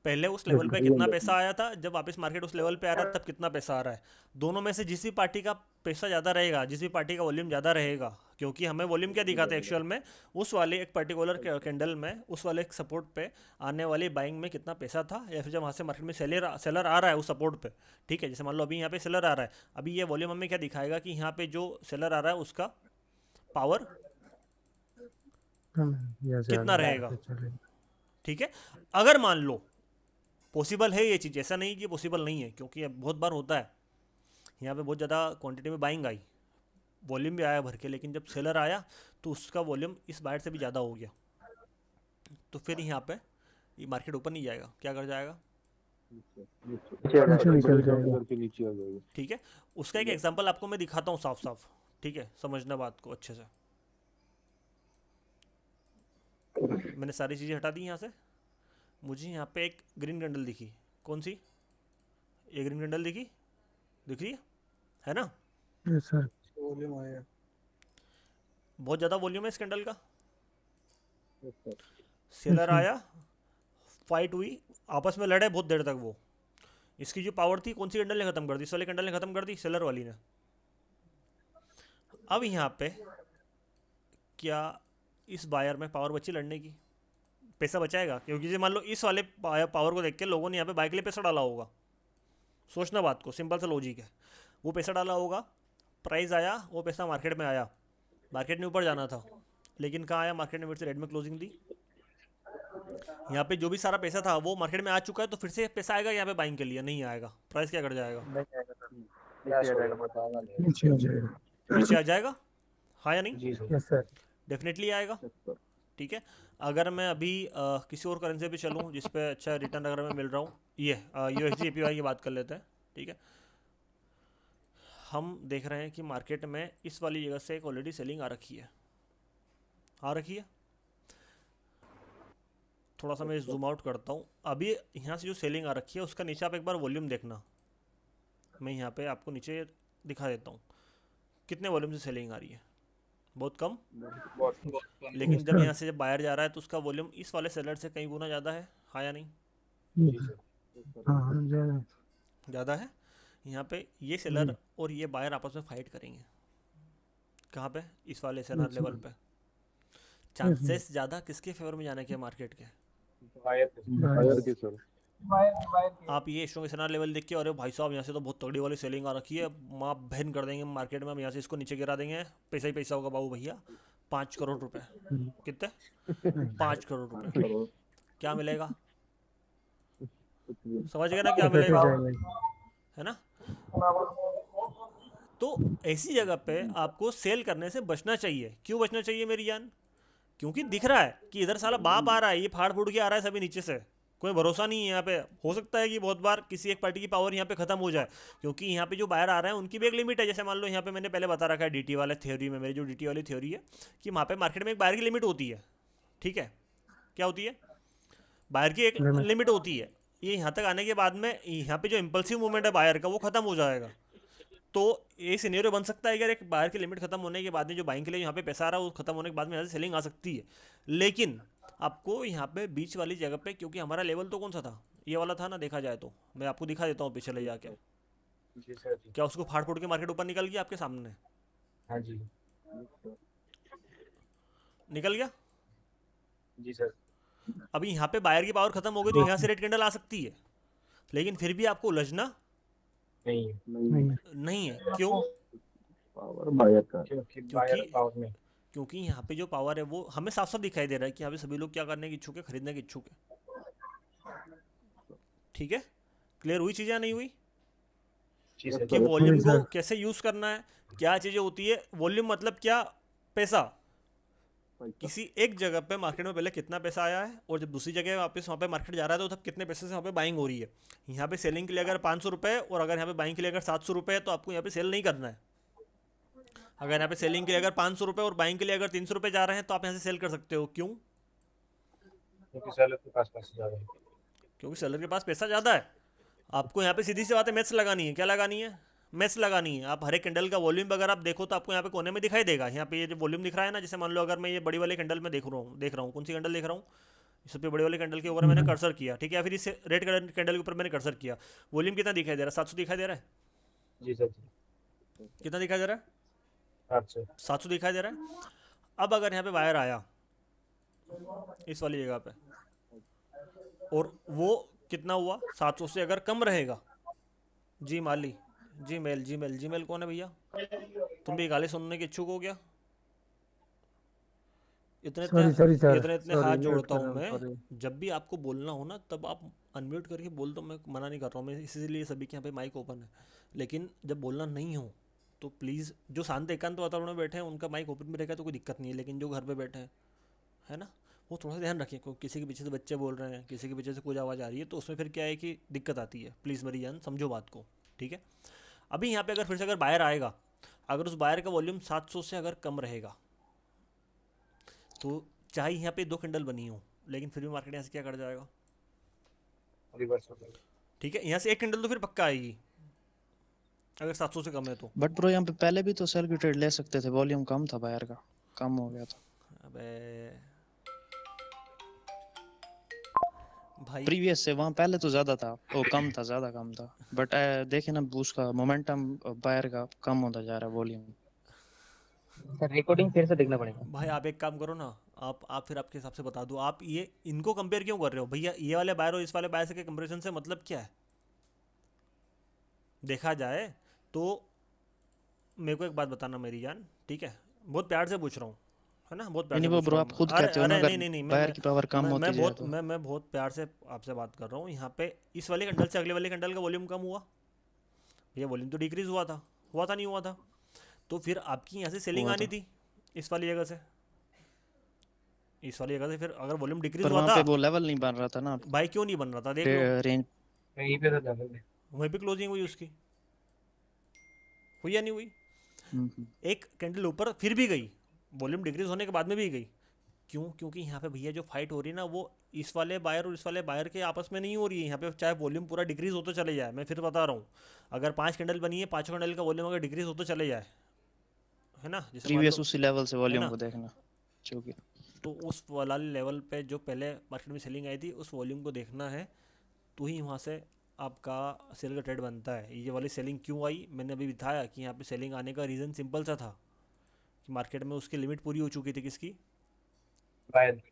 पहले उस लेवल पे कितना पैसा आया था, जब वापस मार्केट उस लेवल पे आ रहा है तब कितना पैसा आ रहा है। दोनों में से जिस भी पार्टी का पैसा ज़्यादा रहेगा, जिस भी पार्टी का वॉल्यूम ज़्यादा रहेगा, क्योंकि हमें वॉल्यूम क्या दिखाते हैं एक्चुअल में, उस वाले एक पर्टिकुलर कैंडल में, उस वाले एक सपोर्ट पे आने वाली बाइंग में कितना पैसा था, या फिर जब वहाँ से मार्केट में सेलर आ रहा है उस सपोर्ट पे, ठीक है? जैसे मान लो अभी यहाँ पे सेलर आ रहा है, अभी ये वॉल्यूम हमें क्या दिखाएगा कि यहाँ पे जो सेलर आ रहा है उसका पावर कितना रहेगा, ठीक है? अगर मान लो पॉसिबल है ये चीज़, ऐसा नहीं कि पॉसिबल नहीं है, क्योंकि बहुत बार होता है यहाँ पे बहुत ज़्यादा क्वांटिटी में बाइंग आई, वॉल्यूम भी आया भर के, लेकिन जब सेलर आया तो उसका वॉल्यूम इस बायर से भी ज़्यादा हो गया, तो फिर यहाँ पे ये मार्केट ऊपर नहीं जाएगा, क्या कर जाएगा? नीचे आ जाएगा। ठीक है, उसका एक एग्जांपल आपको मैं दिखाता हूँ साफ साफ, ठीक है? समझना बात को अच्छे से। मैंने सारी चीज़ें हटा दी यहाँ से, मुझे यहाँ पे एक ग्रीन कैंडल दिखी, कौन सी? ये ग्रीन कैंडल दिख रही है ना? सर वॉल्यूम आया। बहुत ज़्यादा वॉल्यूम है इस कैंडल का। सेलर आया, फाइट हुई, आपस में लड़े बहुत देर तक, वो इसकी जो पावर थी कौन सी कैंडल ने ख़त्म कर दी? इस वाले कैंडल ने ख़त्म कर दी, सेलर वाली ने। अब यहाँ पे क्या इस बायर में पावर बची लड़ने की? पैसा बचाएगा? क्योंकि जैसे मान लो इस वाले पावर को देख के लोगों ने यहाँ पे बाइक के लिए पैसा डाला होगा, सोचना बात को, सिंपल सा लॉजिक है, वो पैसा डाला होगा, प्राइस आया, वो पैसा मार्केट में आया, मार्केट ने ऊपर जाना था, लेकिन कहाँ आया, मार्केट ने फिर से रेड में क्लोजिंग दी। यहाँ पे जो भी सारा पैसा था वो मार्केट में आ चुका है, तो फिर से पैसा आएगा यहाँ पे बाइंग के लिए? नहीं आएगा, प्राइस क्या कर जाएगा, नहीं आएगा सर, क्रैश नीचे आ हो जाएगा। जाएगा, बताया नहीं। नीचे आ जाएगा। नीचे आ जाएगा, हाँ या नहीं? जी सर। Yes sir. डेफिनेटली आएगा। ठीक है, अगर मैं अभी किसी और करेंसी पे चलूँ जिस पे अच्छा रिटर्न अगर मैं मिल रहा हूँ, ये USD APY की बात कर लेते हैं। ठीक है, हम देख रहे हैं कि मार्केट में इस वाली जगह से एक ऑलरेडी सेलिंग आ रखी है, आ रखी है। थोड़ा सा मैं जूम आउट करता हूँ। अभी यहाँ से जो सेलिंग आ रखी है उसका नीचे आप एक बार वॉल्यूम देखना, मैं यहाँ पे आपको नीचे दिखा देता हूँ कितने वॉल्यूम से सेलिंग आ रही है। बहुत कम, बहुत कम। लेकिन जब यहाँ से जब बाहर जा रहा है तो उसका वॉल्यूम इस वाले सेलर से कई गुना ज़्यादा है, हाँ या नहीं? जी सर। हाँ ज़्यादा। ज़्यादा है। यहाँ पे ये सेलर और ये बायर आपस में फाइट करेंगे, कहाँ पे, इस वाले सेलर लेवल पे। चांसेस ज़्यादा किसके फेवर में जाने के मार्केट के? बायर फायर के सर। आप ये स्ट्रॉन्ग सेलर लेवल देख के, अरे भाई साहब यहाँ से तो बहुत तगड़ी वाली सेलिंग आ रखी है, माँ बहन कर देंगे मार्केट में, हम यहाँ से इसको नीचे गिरा देंगे, पैसा ही पैसा होगा बाबू भैया। 5 करोड़ रुपए, कितने? 5 करोड़ रुपए। क्या मिलेगा, समझ गए ना क्या मिलेगा, है ना? तो ऐसी जगह पे आपको सेल करने से बचना चाहिए। क्यों बचना चाहिए मेरी जान? क्योंकि दिख रहा है कि इधर साला बाप आ रहा है, ये फाड़ फूड़ के आ रहा है सभी नीचे से, कोई भरोसा नहीं है यहाँ पे। हो सकता है कि बहुत बार किसी एक पार्टी की पावर यहाँ पे खत्म हो जाए, क्योंकि यहाँ पे जो बाहर आ रहे हैं उनकी भी एक लिमिट है। जैसे मान लो यहाँ पे मैंने पहले बता रखा है DT वाले थ्योरी में, मेरी जो DT वाली थ्योरी है कि वहाँ पे मार्केट में एक बाहर की लिमिट होती है। ठीक है, क्या होती है? बाहर की एक लिमिट होती है। ये यहाँ तक आने के बाद में यहाँ पे जो इम्पल्सिव मूवमेंट है बायर का वो खत्म हो जाएगा। तो ये सिनेरियो बन सकता है कि अगर एक बायर की लिमिट खत्म होने के बाद में जो बाइंग के लिए यहाँ पे पैसा आ रहा है वो खत्म होने के बाद में यहाँ से सेलिंग आ सकती है। लेकिन आपको यहाँ पे बीच वाली जगह पे, क्योंकि हमारा लेवल तो कौन सा था, ये वाला था ना, देखा जाए तो मैं आपको दिखा देता हूँ पिछले जाके। जी सर। जी। क्या उसको फाड़ फूड़ के मार्केट ऊपर निकल गया आपके सामने? हाँ जी। निकल गया। जी सर। अभी यहाँ पे बायर की पावर खत्म हो गई तो यहाँ से रेड कैंडल आ सकती है, लेकिन फिर भी आपको उलझना नहीं है, नहीं है। क्यों? पावर बायर का। क्योंकि बायर पावर में। क्योंकि यहाँ पे जो पावर है वो हमें साफ साफ दिखाई दे रहा है कि यहाँ पे सभी लोग क्या करने के इच्छुक है, खरीदने के इच्छुक है। ठीक है, क्लियर हुई चीज़ें या नहीं हुई? जी सर। कि वॉल्यूम को कैसे यूज करना है, क्या चीज़ें होती है। वॉल्यूम मतलब क्या? पैसा। किसी एक जगह पे मार्केट में पहले कितना पैसा आया है, और जब दूसरी जगह वापस वहाँ पे मार्केट जा रहा है तो तब कितने पैसे से वहाँ पे बाइंग हो रही है। यहाँ पे सेलिंग के लिए अगर 500 रुपये और अगर यहाँ पे बाइंग के लिए अगर 700 रुपये है तो आपको यहाँ पे सेल नहीं करना है। अगर यहाँ पे सेलिंग के लिए अगर 500 रुपये और बाइंग के लिए अगर 300 रुपये जा रहे हैं तो आप यहाँ से सेल कर सकते हो। क्यों? क्योंकि सेलर के पास पैसे ज़्यादा है। क्योंकि सेलर के पास पैसा ज़्यादा है। आपको यहाँ पे सीधी सी बात है, मैथ्स लगानी है। क्या लगानी है? मैथ्स लगानी है। आप हर एक कैंडल का वॉल्यूम अगर आप देखो तो आपको यहाँ पे कोने में दिखाई देगा। यहाँ पे ये जो वॉल्यूम दिख रहा है ना, जैसे मान लो अगर मैं ये बड़ी वाली कैंडल में देख रहा हूँ, कौन सी कैंडल देख रहा हूँ, इस पे बड़ी वाली कैंडल के ऊपर मैंने कर्सर किया, ठीक है, या फिर इस रेड कैंडल के ऊपर मैंने कर्सर किया, वॉल्यूम कितना दिखाई दे रहा है? 700 दिखाई दे रहा है। जी सर। जी। कितना दिखाई दे रहा है? 700। 700 दिखाई दे रहा है। अब अगर यहाँ पे वायर आया इस वाली जगह पे और वो कितना हुआ, 700 से अगर कम रहेगा, जी माली, जी मेल कौन है भैया? तुम भी गाली सुनने के इच्छुक हो गया? इतने इतने हाथ जोड़ता हूँ मैं, जब भी आपको बोलना हो ना तब आप अनम्यूट करके बोल दो। मैं मना नहीं कर रहा हूँ, मैं इसीलिए सभी के यहाँ पे माइक ओपन है। लेकिन जब बोलना नहीं हो तो प्लीज़, जो शांत एकांत वातावरण में बैठे हैं उनका माइक ओपन भी रहेगा तो कोई दिक्कत नहीं है, लेकिन जो घर पे बैठे हैं, है ना, वो थोड़ा सा ध्यान रखिए। क्योंकि किसी के पीछे से बच्चे बोल रहे हैं, किसी के पीछे से कुछ आवाज़ आ रही है, तो उसमें फिर क्या है कि दिक्कत आती है। प्लीज़ मेरी जान समझो बात को, ठीक है। अभी यहाँ पे अगर फिर से अगर बायर आएगा, अगर उस बायर का वॉल्यूम 700 से अगर कम रहेगा तो चाहे यहाँ पे 2 कैंडल बनी हो, लेकिन फिर भी मार्केट यहाँ से क्या कर जाएगा? रिवर्स हो गया। ठीक है, यहाँ से एक कैंडल तो फिर पक्का आएगी अगर 700 से कम है तो। बट ब्रो यहाँ पे पहले भी तो सेल की ट्रेड ले सकते थे, वॉल्यूम कम था बायर का, कम हो गया था। अबे भाई, प्रीवियस से वहाँ पहले तो ज्यादा था, वो कम था, ज्यादा कम था। बट देखे ना उसका मोमेंटम बायर का कम होता जा रहा है वॉल्यूम। सर रिकॉर्डिंग फिर से देखना पड़ेगा। भाई आप एक काम करो ना, आप फिर आपके हिसाब से बता दो। आप ये इनको कंपेयर क्यों कर रहे हो भैया? ये वाले बायर और इस वाले बायर से के कंपेरिजन से मतलब क्या है? देखा जाए तो मेरे को एक बात बताना मेरी जान, ठीक है, बहुत प्यार से पूछ रहा हूँ, है ना, बहुत प्यार नहीं से नहीं वो पूछ ब्रो रहा आप हूँ। खुद अरे कहते हो ना, अरे अगर नहीं नहीं नहीं, बायर की पावर कम होती जाए तो मैं बहुत प्यार से आपसे बात कर रहा हूँ। यहाँ पे इस वाले कैंडल से अगले वाले कैंडल का वॉल्यूम कम हुआ, ये वॉल्यूम तो डिक्रीज हुआ था नहीं हुआ था? तो फिर आपकी यहाँ से सेलिंग हुआ आनी था। थी इस वाली जगह से, इस वाली जगह से। फिर अगर वॉल्यूम डिक्रीज पर हुआ वहाँ था, पे वो लेवल नहीं बन रहा था ना, बाई क्यों नहीं बन रहा था? देख लो, रेंज। यहीं पे तो लेवल है। वहीं पे क्लोजिंग हुई उसकी, हुई या नहीं हुई? एक कैंडल ऊपर फिर भी गई, वॉल्यूम डिक्रीज होने के बाद में भी गई। क्यों? क्योंकि यहाँ पे भैया जो फाइट हो रही है ना, वो इस वाले बायर और इस वाले बायर के आपस में नहीं हो रही है। यहाँ पे चाहे वॉल्यूम पूरा डिक्रीज होता चले जाए, मैं फिर बता रहा हूँ, अगर 5 कैंडल बनी है, 5 कैंडल का वॉल्यूम अगर डिक्रीज होता चले जाए, है ना, जैसे मान प्रीवियस लो, उसी लेवल से है वॉल्यूम ना, को देखना जो कि तो उस वाला लेवल पे जो पहले मार्केट में सेलिंग आई थी, उस वॉल्यूम को देखना है, तो ही वहाँ से आपका सेल का ट्रेड बनता है। ये वाली सेलिंग क्यों आई, मैंने अभी बताया कि यहाँ पे सेलिंग आने का रीज़न सिंपल सा था कि मार्केट में उसकी लिमिट पूरी हो चुकी थी। किसकी? बायर।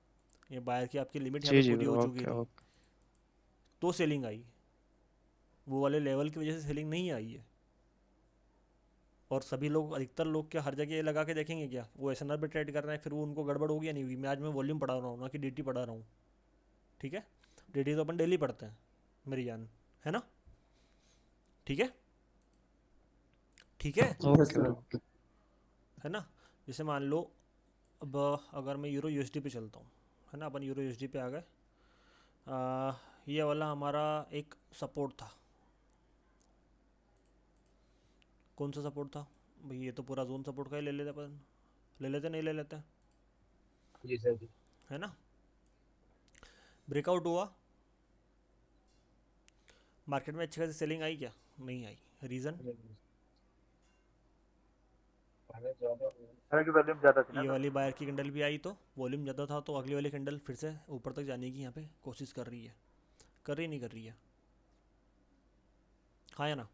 ये बायर की आपकी लिमिट यहाँ जी पे जी पूरी हो ब्रो, चुकी ओके थी, ओके। तो सेलिंग आई। वो वाले लेवल की वजह से सेलिंग नहीं आई है। और सभी लोग, अधिकतर लोग क्या हर जगह ये लगा के देखेंगे क्या? वो एस पे ट्रेड कर रहे हैं, फिर वो उनको गड़बड़ होगी या नहीं होगी? मैं आज मैं वॉल्यूम पढ़ा रहा हूँ ना कि डीटी पढ़ा रहा हूँ, ठीक है? डीटी तो अपन डेली पढ़ते हैं मेरी जान, है ना? ठीक है, ठीक है, ओके ब्रो। है ना? जैसे मान लो, अब अगर मैं यूरो यूएसडी पे चलता हूँ, है ना, अपन यूरो यूएसडी पे आ गए। ये वाला हमारा एक सपोर्ट था, कौन सा सपोर्ट था भाई? ये तो पूरा जोन सपोर्ट का ही ले लेते अपन, ले लेते नहीं ले लेते, जी सर जी। है ना? ब्रेकआउट हुआ, मार्केट में अच्छी खासी सेलिंग आई क्या? नहीं आई। रीज़न? की वॉल्यूम ज्यादा थी ना ये तो। वाली बायर की कैंडल भी आई तो वॉल्यूम ज़्यादा था, तो अगली वाली कैंडल फिर से ऊपर तक जाने की यहाँ पे कोशिश कर रही है, कर रही नहीं कर रही है? हाँ या ना?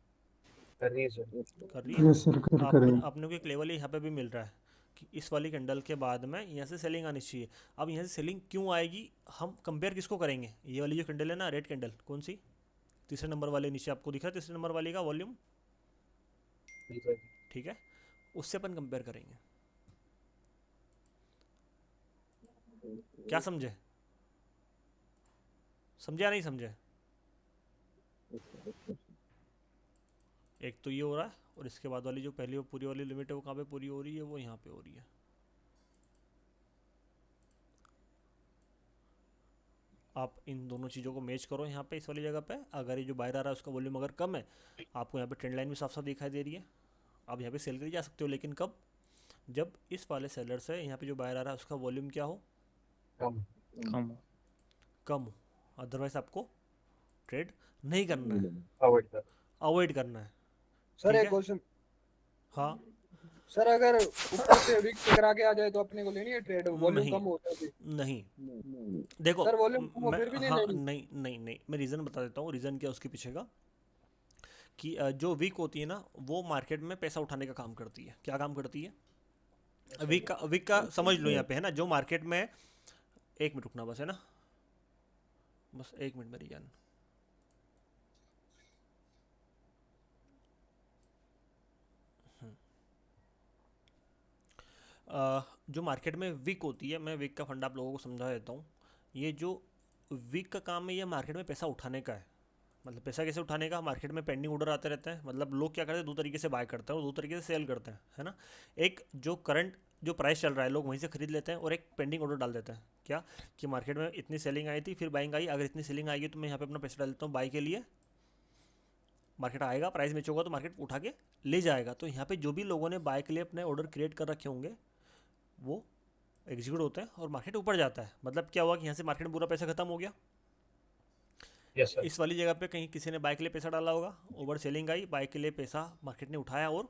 कर रही है सर। कर रही है। यस सर, कर करें। अपने को एक लेवल यहाँ पे भी मिल रहा है कि इस वाली कैंडल के बाद में यहाँ से सेलिंग आनी चाहिए। अब यहाँ से सेलिंग क्यों आएगी, हम कंपेयर किसको करेंगे? ये वाली जो कैंडल है ना, रेड कैंडल, कौन सी? तीसरे नंबर वाले, नीचे आपको दिख रहा है तीसरे नंबर वाली का वॉल्यूम, जी सर जी। ठीक है, उससे अपन कंपेयर करेंगे। क्या समझे? समझे या नहीं समझे? एक तो ये हो रहा है, और इसके बाद वाली जो पहली वो पूरी वाली लिमिट है, वो कहाँ पे पूरी हो रही है? वो यहाँ पे हो रही है। आप इन दोनों चीज़ों को मैच करो यहाँ पे, इस वाली जगह पे। अगर ये जो बाहर आ रहा है उसका वॉल्यूम अगर कम है, आपको यहाँ पे ट्रेंड लाइन भी साफ साफ दिखाई दे रही है, आप यहाँ पे सेल कर जा सकते हो। लेकिन कब? जब इस वाले सेलर से यहाँ पे जो बाहर आ रहा है उसका वॉल्यूम क्या हो? कम। कम। कम हो। अदरवाइज आपको ट्रेड नहीं करना है, अवॉइड कर। अवॉइड करना है, सर ठीक एक है? क्वेश्चन। हाँ। सर अगर ऊपर से विक टकरा के आ जाए तो अपने को लेनी है ट्रेड, वॉल्यूम नहीं कम हो जाती? नहीं, देखो, सर वॉल्यूम कम हो मैं, फिर भी नहीं हाँ, लेनी? नहीं नहीं नहीं, मैं रीज़न बता देता हूँ। रीज़न क्या उसके पीछे का, कि जो वीक होती है ना, वो मार्केट में पैसा उठाने का काम करती है। क्या काम करती है? वीक का समझ लो यहाँ पे, है ना, जो मार्केट में, एक मिनट रुकना बस, है ना, बस एक मिनट मेरी जान। जो मार्केट में वीक होती है, मैं वीक का फंडा आप लोगों को समझा देता हूँ। ये जो वीक का काम है, ये मार्केट में पैसा उठाने का है। मतलब पैसा कैसे उठाने का? मार्केट में पेंडिंग ऑर्डर आते रहते हैं, मतलब लोग क्या करते हैं, दो तरीके से बाय करते हैं और दो तरीके से सेल करते हैं, है ना। एक जो करंट जो प्राइस चल रहा है, लोग वहीं से खरीद लेते हैं, और एक पेंडिंग ऑर्डर डाल देते हैं। क्या? कि मार्केट में इतनी सेलिंग आई थी, फिर बाइंग आई, अगर इतनी सेलिंग आएगी तो मैं यहाँ पे अपना पैसा डाल देता हूँ बाई के लिए। मार्केट आएगा, प्राइस मैच होगा तो मार्केट उठा के ले जाएगा। तो यहाँ पे जो भी लोगों ने बाय के लिए अपने ऑर्डर क्रिएट कर रखे होंगे, वो एग्जीक्यूट होते हैं और मार्केट ऊपर जाता है। मतलब क्या हुआ कि यहाँ से मार्केट में पूरा पैसा खत्म हो गया। Yes sir. इस वाली जगह पे कहीं किसी ने बाय के लिए पैसा डाला होगा, ओवर सेलिंग आई, बाय के लिए पैसा मार्केट ने उठाया और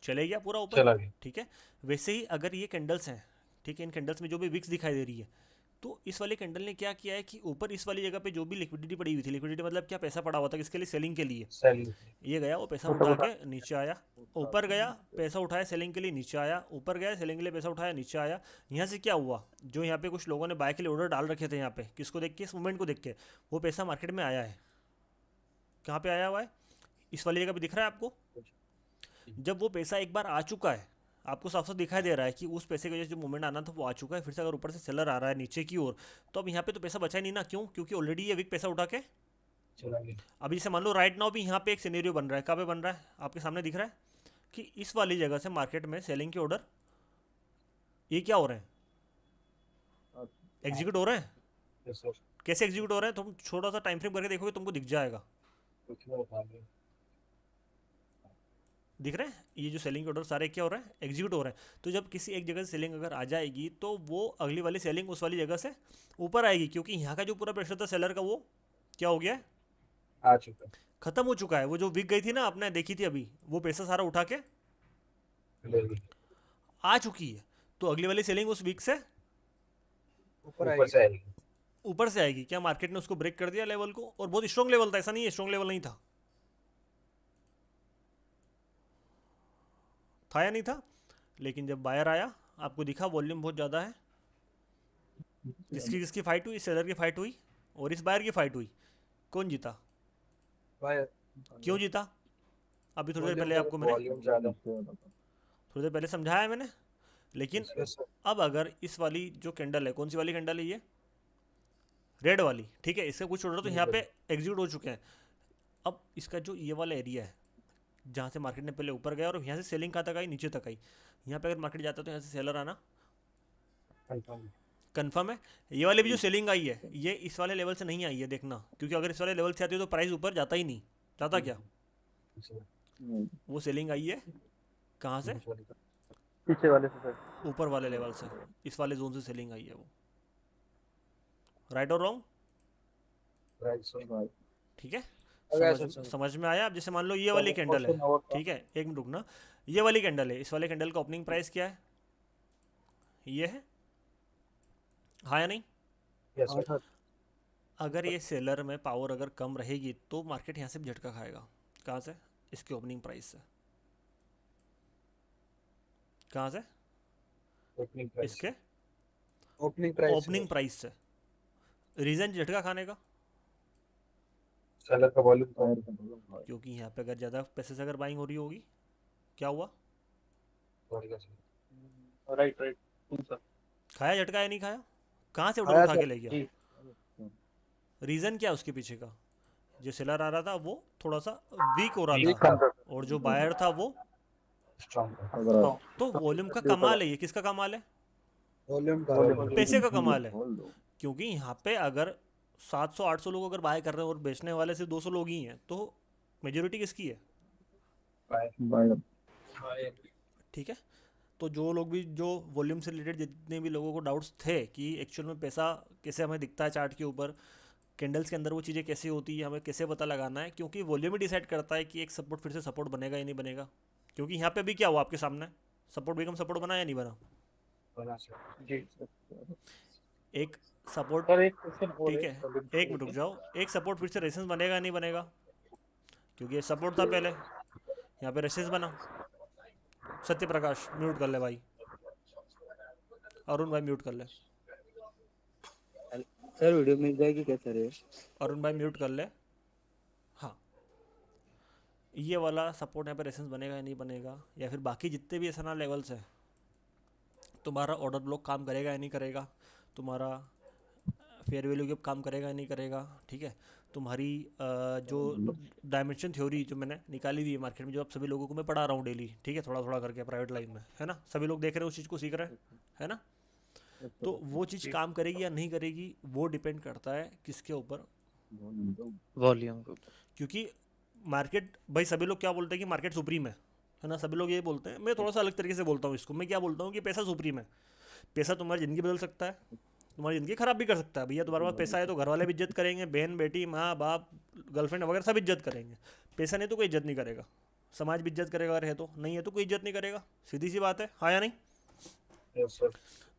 चले गया पूरा ऊपर, चला गया। ठीक है। वैसे ही अगर ये कैंडल्स हैं, ठीक है, इन कैंडल्स में जो भी विक्स दिखाई दे रही है, तो इस वाले कैंडल ने क्या किया है कि ऊपर इस वाली जगह पे जो भी लिक्विडिटी पड़ी हुई थी, लिक्विडिटी मतलब क्या, पैसा पड़ा हुआ था किसके लिए? सेलिंग के लिए। सेलिंग। ये गया, वो पैसा उठा के नीचे आया, ऊपर गया, पैसा उठाया सेलिंग के लिए, नीचे आया, ऊपर गया, सेलिंग के लिए पैसा उठाया, नीचे आया। यहाँ से क्या हुआ, जो यहाँ पे कुछ लोगों ने बाय के लिए ऑर्डर डाल रखे थे, यहाँ पे किसको देख के? इस मूवमेंट को देख के, वो पैसा मार्केट में आया है। कहाँ पे आया हुआ है? इस वाली जगह पे दिख रहा है आपको। जब वो पैसा एक बार आ चुका है, आपको साफ साफ दिखाई दे रहा है कि उस पैसे की वजह से जो मूवमेंट आना था वो आ चुका है। फिर से अगर ऊपर से सेलर आ रहा है नीचे की ओर, तो अब यहाँ पे तो पैसा बचा ही नहीं ना। क्यों? क्योंकि ऑलरेडी ये वीक पैसा उठा के चला गया। अभी जैसे मान लो राइट नाउ भी यहाँ पे एक सिनेरियो बन रहा है। कहाँ पे बन रहा है? आपके सामने दिख रहा है कि इस वाली जगह से मार्केट में सेलिंग के ऑर्डर ये क्या हो रहे हैं? एग्जीक्यूट हो रहे हैं। Yes sir. कैसे एग्जीक्यूट हो रहे हैं? तुम छोटा सा टाइम फ्रेम करके देखोगे तुमको दिख जाएगा। कुछ नहीं उठा लिया। दिख रहे हैं? ये जो सेलिंग के ऑर्डर सारे क्या हो रहे हैं? एग्जीक्यूट हो रहे हैं। तो जब किसी एक जगह से सेलिंग अगर आ जाएगी तो वो अगली वाली सेलिंग उस वाली जगह से ऊपर आएगी, क्योंकि यहाँ का जो पूरा प्रेशर था सेलर का वो क्या हो गया है? आ चुका है। खत्म हो चुका है। वो जो विक गई थी ना आपने देखी थी अभी, वो पैसा सारा उठा के ले ली। आ चुकी है। तो अगली वाली सेलिंग उस वीक से ऊपर ऊपर से आएगी। ऊपर से आएगी। क्या मार्केट ने उसको ब्रेक कर दिया लेवल को? और बहुत स्ट्रॉन्ग लेवल था, ऐसा नहीं है स्ट्रॉन्ग लेवल नहीं था। था या नहीं था? लेकिन जब बायर आया आपको दिखा वॉल्यूम बहुत ज़्यादा है। किसकी फाइट हुई? सेलर की फाइट हुई और इस बायर की फाइट हुई। कौन जीता? बायर। क्यों जीता? अभी थोड़ी देर पहले आपको मैंने वॉल्यूम ज्यादा। थोड़ी देर पहले समझाया है मैंने। लेकिन यस सर। अब अगर इस वाली जो कैंडल है, कौन सी वाली कैंडल है ये? रेड वाली, ठीक है। इसके कुछ ऑर्डर तो यहाँ पे एग्जीक्यूट हो चुके हैं। अब इसका जो ये वाला एरिया है जहाँ से मार्केट ने पहले ऊपर गया और यहाँ से सेलिंग कहाँ तक आई? नीचे तक आई। यहाँ पे अगर मार्केट जाता है तो यहाँ से सेलर आना कंफर्म। कंफर्म है। ये वाली भी जो सेलिंग आई है ये इस वाले लेवल से नहीं आई है, देखना। क्योंकि अगर इस वाले लेवल से आती है तो प्राइस ऊपर जाता ही नहीं। जाता क्या? वो सेलिंग आई है कहाँ से? पीछे वाले से सर। ऊपर वाले लेवल से, इस वाले जोन से सेलिंग आई है वो। राइट और रॉन्ग? Right sir. ठीक है। अगर समझ में आया? अब जैसे मान लो ये वाली कैंडल है, ठीक है, एक मिनट रुकना। ये वाली कैंडल है, इस वाले कैंडल का ओपनिंग प्राइस क्या है? ये है, हाँ या नहीं? Yes sir. अगर ये सेलर में पावर अगर कम रहेगी तो मार्केट यहाँ से भी झटका खाएगा। कहाँ से? इसके ओपनिंग प्राइस से। कहाँ से? Opening price. इसके ओपनिंग प्राइस। ओपनिंग प्राइस से। रीजन झटका खाने का? सेलर का वॉल्यूम कम। क्योंकि यहाँ पे अगर ज़्यादा पैसे से अगर बाइंग हो रही होगी, क्या हुआ? बढ़ गया सर। Right right sir. खाया झटका या नहीं खाया? कहाँ से खाया ऑर्डर उठा के सर, ले गया? जी। रीज़न क्या है उसके पीछे का? जो सेलर आ रहा था वो थोड़ा सा वीक हो रहा Weak था था। और जो बायर था वो, स्ट्रॉन्ग। तो वॉल्यूम का कमाल है। ये किसका कमाल है? वॉल्यूम का। पैसे का कमाल है। क्योंकि यहाँ पे अगर 700-800 लोग अगर बाय कर रहे हैं और बेचने वाले सिर्फ 200 लोग ही हैं, तो मेजोरिटी किसकी है? ठीक है। तो जो लोग भी, जो वॉल्यूम से रिलेटेड जितने भी लोगों को डाउट्स थे कि एक्चुअल में पैसा कैसे हमें दिखता है चार्ट के ऊपर, कैंडल्स के अंदर वो चीज़ें कैसे होती है, हमें कैसे पता लगाना है, क्योंकि वॉल्यूम ही डिसाइड करता है कि एक सपोर्ट फिर से सपोर्ट बनेगा या नहीं बनेगा। क्योंकि यहाँ पे भी क्या हुआ आपके सामने? सपोर्ट बिकम सपोर्ट बना या नहीं बना? बना सर। जी एक सपोर्ट, सर एक क्वेश्चन और ठीक है, एक मिनट रुक जाओ। एक सपोर्ट फिर से रेजिस्टेंस बनेगा या नहीं बनेगा? क्योंकि ये सपोर्ट था पहले, यहाँ पे रेजिस्टेंस बना। सत्य प्रकाश म्यूट कर ले भाई, अरुण भाई म्यूट कर ले, सर वीडियो मिल जाएगी क्या सर? ये अरुण भाई म्यूट कर ले। हाँ, ये वाला सपोर्ट यहाँ पे रेजिस्टेंस बनेगा या नहीं बनेगा, या फिर बाकी जितने भी ऐसा ना लेवल्स है, तुम्हारा ऑर्डर ब्लॉक काम करेगा या नहीं करेगा, तुम्हारा फेयर वैल्यू गैप काम करेगा या नहीं करेगा, ठीक है। तुम्हारी जो डायमेंशन थ्योरी जो मैंने निकाली हुई है मार्केट में, जो आप सभी लोगों को मैं पढ़ा रहा हूँ डेली, ठीक है, थोड़ा थोड़ा करके प्राइवेट लाइन में, है ना, सभी लोग देख रहे हैं उस चीज़ को, सीख रहे हैं, है ना। तो वो चीज़ काम करेगी या नहीं करेगी वो डिपेंड करता है किसके ऊपर? वॉल्यूम। क्योंकि मार्केट, भाई सभी लोग क्या बोलते हैं कि मार्केट सुप्रीम है ना, सभी लोग ये बोलते हैं। मैं थोड़ा सा अलग तरीके से बोलता हूँ इसको। मैं क्या बोलता हूँ कि पैसा सुप्रीम है। पैसा तुम्हारी ज़िंदगी बदल सकता है, तुम्हारी ज़िंदगी खराब भी कर सकता है। भैया तुम्हारे पास पैसा है तो घर वाले भी इज्जत करेंगे, बहन बेटी माँ बाप गर्लफ्रेंड वगैरह सब इज्जत करेंगे। पैसा नहीं तो कोई इज्जत नहीं करेगा, समाज भी इज्जत करेगा, अगर है तो, नहीं है तो कोई इज्जत नहीं करेगा। सीधी सी बात है, हाँ या नहीं? Yes sir.